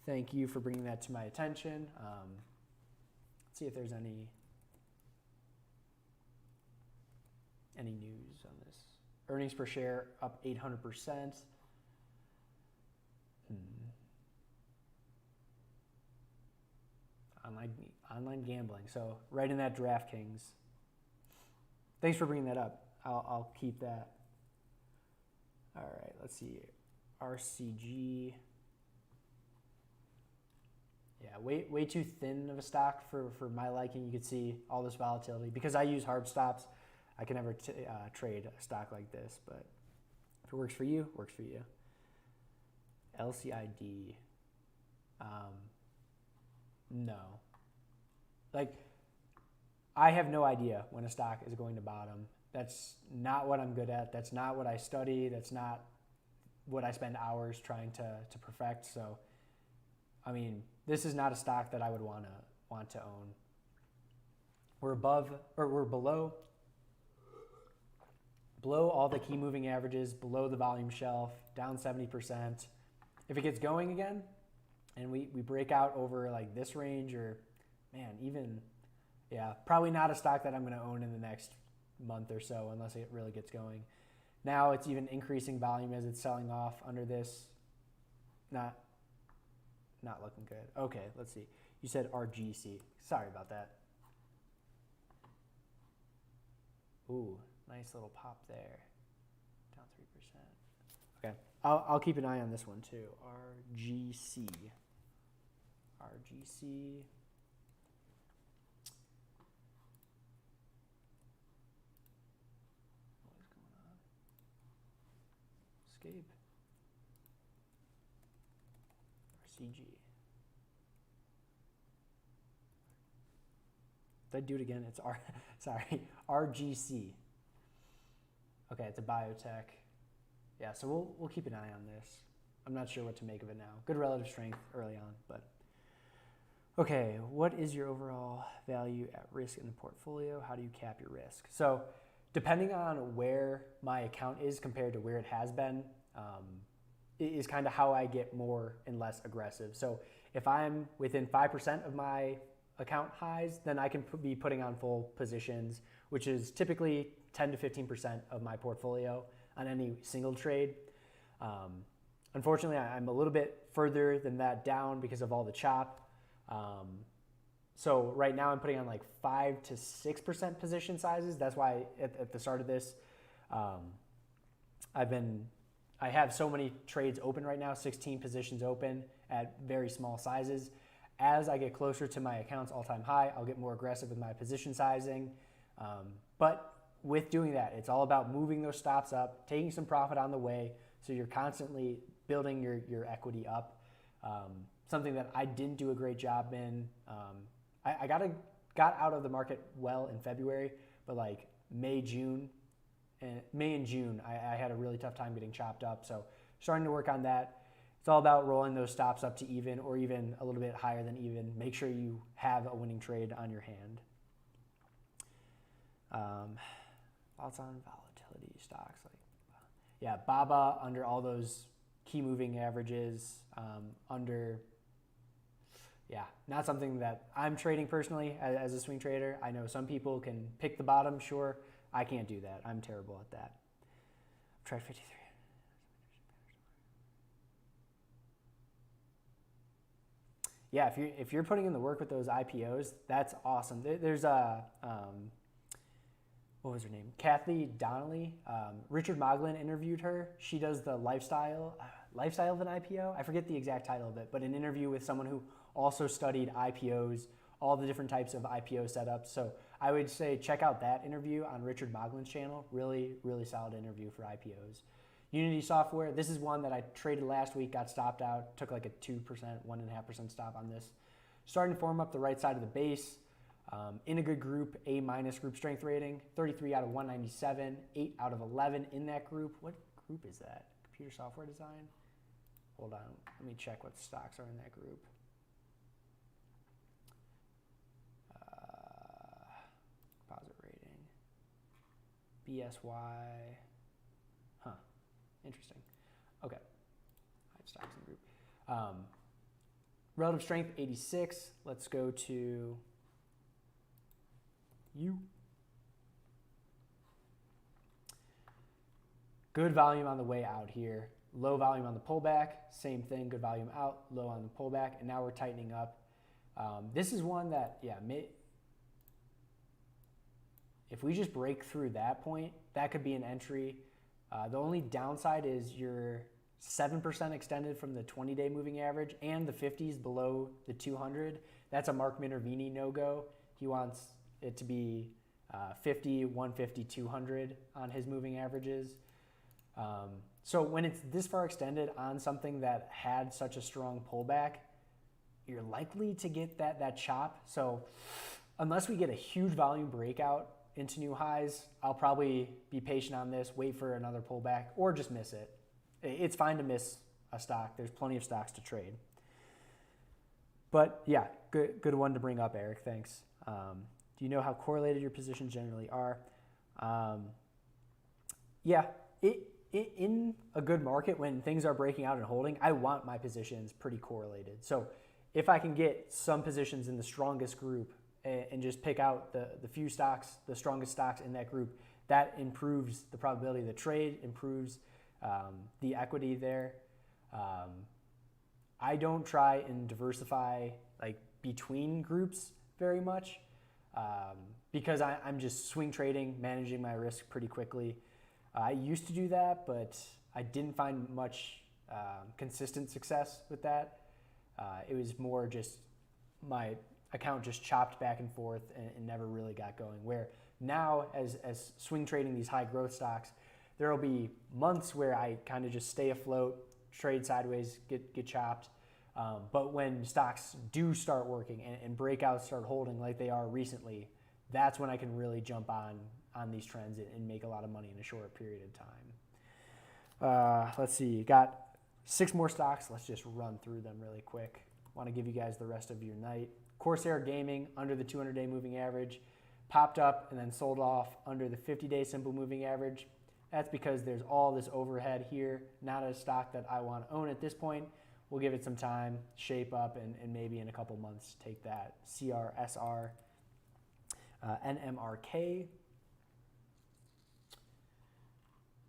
Thank you for bringing that to my attention. Let's see if there's any news on this. Earnings per share up 800%. Online gambling. So right in that DraftKings. Thanks for bringing that up. I'll keep that. All right, let's see. RCG. Yeah, way too thin of a stock for my liking. You could see all this volatility. Because I use hard stops, I can never trade a stock like this. But if it works for you, it works for you. LCID. No. Like, I have no idea when a stock is going to bottom. That's not what I'm good at. That's not what I study. That's not what I spend hours trying to perfect. So, I mean, this is not a stock that I would want to own. We're below all the key moving averages, below the volume shelf, down 70%. If it gets going again, and we break out over like this range, or man, even Yeah, probably not a stock that I'm going to own in the next month or so unless it really gets going. Now it's even increasing volume as it's selling off under this. Not looking good. Okay, let's see. You said RGC. Sorry about that. Ooh, nice little pop there. Down 3%. Okay, I'll keep an eye on this one too. RGC. RGC. What is going on? Escape. RCG. Did I do it again? It's RGC. Okay, it's a biotech. Yeah, so we'll keep an eye on this. I'm not sure what to make of it now. Good relative strength early on, but okay, what is your overall value at risk in the portfolio? How do you cap your risk? So depending on where my account is compared to where it has been, is kind of how I get more and less aggressive. So if I'm within 5% of my account highs, then I can be putting on full positions, which is typically 10 to 15% of my portfolio on any single trade. Unfortunately, I'm a little bit further than that down because of all the chop. So right now I'm putting on like 5 to 6% position sizes. That's why at the start of this, I have so many trades open right now, 16 positions open at very small sizes. As I get closer to my account's all-time high, I'll get more aggressive with my position sizing. But with doing that, it's all about moving those stops up, taking some profit on the way, so you're constantly building your equity up. Something that I didn't do a great job in. I got out of the market well in February, but like May and June, I had a really tough time getting chopped up. So starting to work on that. It's all about rolling those stops up to even or even a little bit higher than even. Make sure you have a winning trade on your hand. Thoughts on volatility stocks? Yeah, BABA under all those key moving averages, not something that I'm trading personally as a swing trader. I know some people can pick the bottom, sure. I can't do that. I'm terrible at that. I've tried 53. Yeah, if you're putting in the work with those IPOs, that's awesome. There's a, what was her name? Kathy Donnelly. Richard Moglin interviewed her. She does the lifestyle of an IPO. I forget the exact title of it, but an interview with someone who also studied IPOs, all the different types of IPO setups. So I would say check out that interview on Richard Moglin's channel. Really, really solid interview for IPOs. Unity Software, this is one that I traded last week, got stopped out, took like a 2%, 1.5% stop on this. Starting to form up the right side of the base. In a good group, A- group strength rating, 33 out of 197, 8 out of 11 in that group. What group is that? Computer software design? Hold on, let me check what stocks are in that group. Composite rating. BSY. Huh, interesting. Okay, I have stocks in the group. Relative strength, 86. Let's go to you. Good volume on the way out here. Low volume on the pullback. Same thing, good volume out, low on the pullback. And now we're tightening up. This is one that, if we just break through that point, that could be an entry. The only downside is you're 7% extended from the 20-day moving average and the 50s below the 200. That's a Mark Minervini no-go. He wants it to be 50, 150, 200 on his moving averages. So when it's this far extended on something that had such a strong pullback, you're likely to get that chop. So unless we get a huge volume breakout into new highs, I'll probably be patient on this, wait for another pullback, or just miss it. It's fine to miss a stock. There's plenty of stocks to trade. But yeah, good one to bring up, Eric. Thanks. Do you know how correlated your positions generally are? In a good market, when things are breaking out and holding, I want my positions pretty correlated. So if I can get some positions in the strongest group and just pick out the few stocks, the strongest stocks in that group. That improves the probability of the trade, improves the equity there. I don't try and diversify like between groups very much because I'm just swing trading, managing my risk pretty quickly. I used to do that, but I didn't find much consistent success with that. It was more just my account just chopped back and forth and never really got going. Where now, as swing trading these high growth stocks, there will be months where I kind of just stay afloat, trade sideways, get chopped. But when stocks do start working and breakouts start holding like they are recently, that's when I can really jump on these trends and make a lot of money in a short period of time. Let's see, got 6 more stocks. Let's just run through them really quick. Want to give you guys the rest of your night. Corsair Gaming under the 200-day moving average, popped up and then sold off under the 50-day simple moving average. That's because there's all this overhead here, not a stock that I want to own at this point. We'll give it some time, shape up, and maybe in a couple months take that. CRSR, NMRK.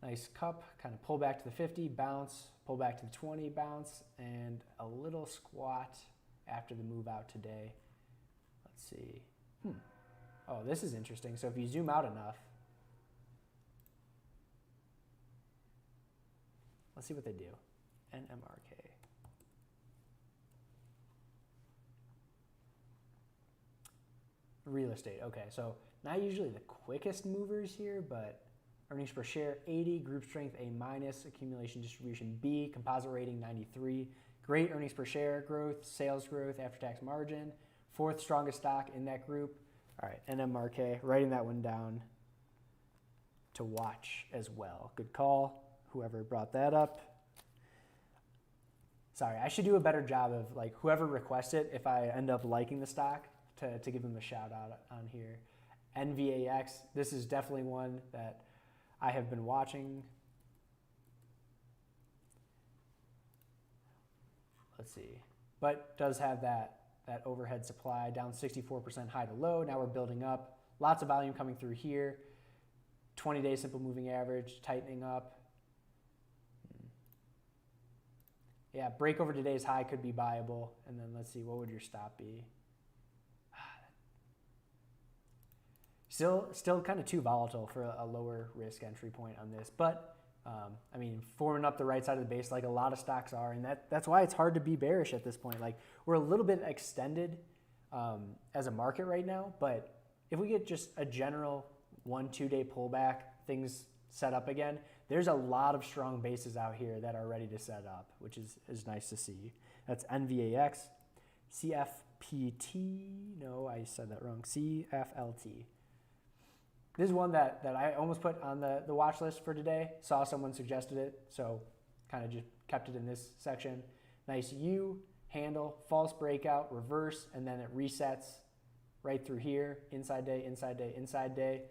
Nice cup, kind of pull back to the 50, bounce, pull back to the 20, bounce, and a little squat after the move out today. Let's see. Oh, this is interesting. So if you zoom out enough, let's see what they do. NMRK. Real estate. Okay, so not usually the quickest movers here, but earnings per share 80, group strength A minus, accumulation distribution B, composite rating 93. Great earnings per share growth, sales growth, after-tax margin. 4th strongest stock in that group. All right, NMRK, writing that one down to watch as well. Good call, whoever brought that up. Sorry, I should do a better job of like whoever requests it, if I end up liking the stock, to give them a shout out on here. NVAX, this is definitely one that I have been watching. Let's see, but does have that overhead supply down 64% high to low. Now we're building up. Lots of volume coming through here. 20-day simple moving average tightening up. Yeah, break over today's high could be buyable. And then let's see, what would your stop be? Still kind of too volatile for a lower risk entry point on this. But, I mean, forming up the right side of the base like a lot of stocks are. And that's why it's hard to be bearish at this point. Like, we're a little bit extended as a market right now. But if we get just a general 1-2 day pullback, things set up again, there's a lot of strong bases out here that are ready to set up, which is nice to see. That's NVAX, CFPT, no, I said that wrong, CFLT. This is one that I almost put on the watch list for today. Saw someone suggested it, so kind of just kept it in this section. Nice U, handle, false breakout, reverse, and then it resets right through here, inside day, inside day, inside day.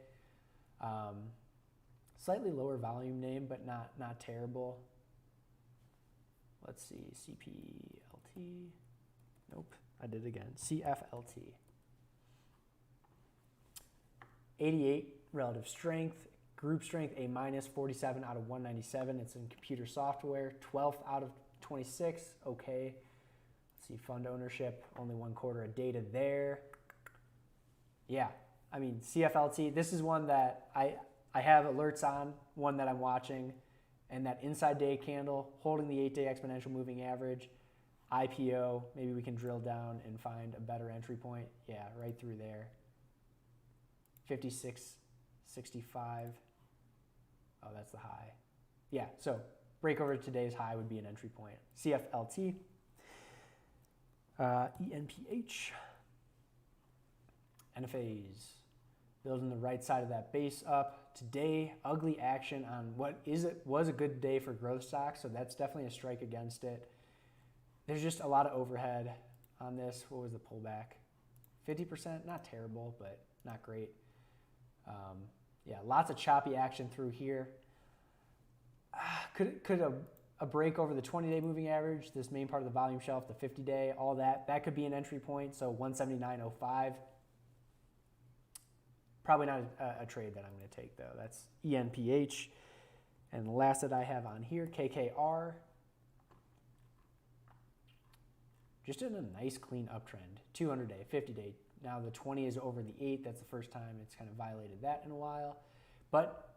Slightly lower volume name, but not terrible. Let's see, CPLT. Nope, I did it again. CFLT. 88 relative strength, group strength A minus, 47 out of 197. It's in computer software. 12th out of 26. Okay. Let's see, fund ownership, only 1/4 of data there. Yeah, I mean CFLT. This is one that I have alerts on, one that I'm watching, and that inside day candle holding the 8-day exponential moving average. IPO, maybe we can drill down and find a better entry point. Yeah, right through there. 56.65. Oh, that's the high. Yeah, so break over today's high would be an entry point. CFLT, ENPH, NFAs. Building the right side of that base up. Today, ugly action on what was a good day for growth stocks, so that's definitely a strike against it. There's just a lot of overhead on this. What was the pullback? 50%, not terrible, but not great. Yeah, lots of choppy action through here. Could a break over the 20-day moving average, this main part of the volume shelf, the 50-day, all that could be an entry point. So 179.05. Probably not a trade that I'm going to take though. That's ENPH. And the last that I have on here, KKR. Just in a nice clean uptrend, 200-day, 50-day. Now the 20 is over the 8. That's the first time it's kind of violated that in a while. But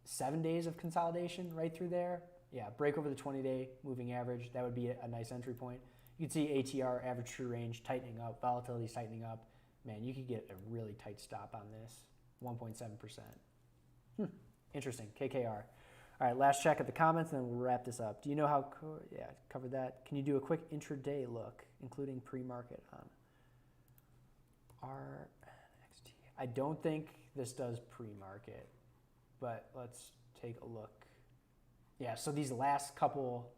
7 days of consolidation right through there. Yeah, break over the 20-day moving average. That would be a nice entry point. You can see ATR, average true range, tightening up, volatility tightening up. Man, you could get a really tight stop on this, 1.7%. Interesting, KKR. All right, last check at the comments, and then we'll wrap this up. Do you know how, yeah, covered that. Can you do a quick intraday look, including pre-market on RNXT? I don't think this does pre-market, but let's take a look. Yeah, so these last couple,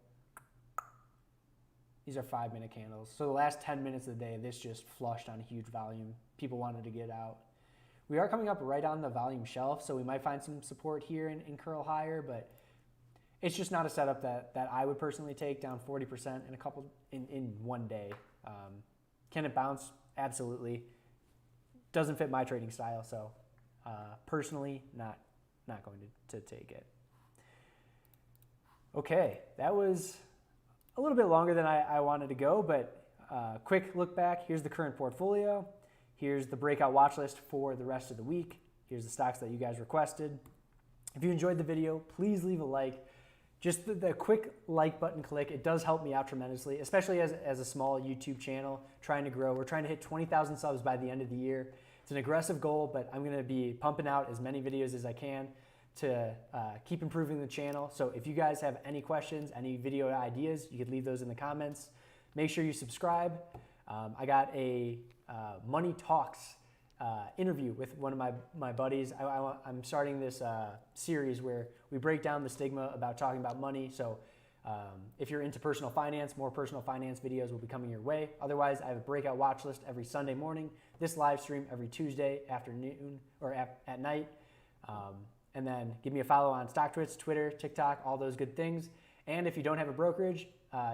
these are 5-minute candles. So the last 10 minutes of the day, this just flushed on huge volume. People wanted to get out. We are coming up right on the volume shelf, so we might find some support here and curl higher, but it's just not a setup that I would personally take, down 40% in one day. Can it bounce? Absolutely. Doesn't fit my trading style, so personally, not going to take it. Okay, that was a little bit longer than I wanted to go, but quick look back. Here's the current portfolio. Here's the breakout watch list for the rest of the week. Here's the stocks that you guys requested. If you enjoyed the video, please leave a like. Just the quick like button click, it does help me out tremendously, especially as a small YouTube channel trying to grow. We're trying to hit 20,000 subs by the end of the year. It's an aggressive goal, but I'm going to be pumping out as many videos as I can to keep improving the channel. So if you guys have any questions, any video ideas, you could leave those in the comments. Make sure you subscribe. I got a Money Talks interview with one of my buddies. I'm starting this series where we break down the stigma about talking about money. So if you're into personal finance, more personal finance videos will be coming your way. Otherwise, I have a breakout watch list every Sunday morning, this live stream every Tuesday afternoon or at night. And then give me a follow on StockTwits, Twitter, TikTok, all those good things. And if you don't have a brokerage,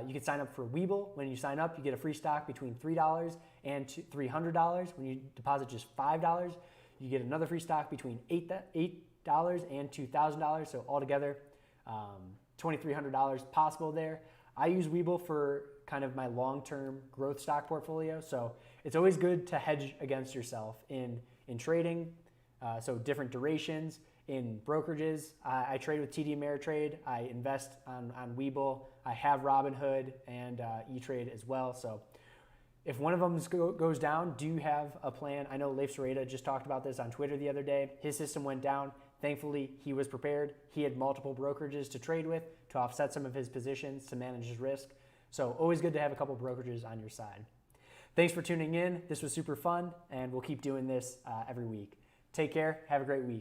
you can sign up for Webull. When you sign up, you get a free stock between $3 and $300. When you deposit just $5, you get another free stock between $8 and $2,000. So altogether, $2,300 possible there. I use Webull for kind of my long-term growth stock portfolio. So it's always good to hedge against yourself in trading. So different durations. In brokerages, I trade with TD Ameritrade. I invest on Webull. I have Robinhood and E-Trade as well. So if one of them goes down, do you have a plan? I know Leif Sereda just talked about this on Twitter the other day. His system went down. Thankfully, he was prepared. He had multiple brokerages to trade with to offset some of his positions to manage his risk. So always good to have a couple brokerages on your side. Thanks for tuning in. This was super fun, and we'll keep doing this every week. Take care. Have a great week.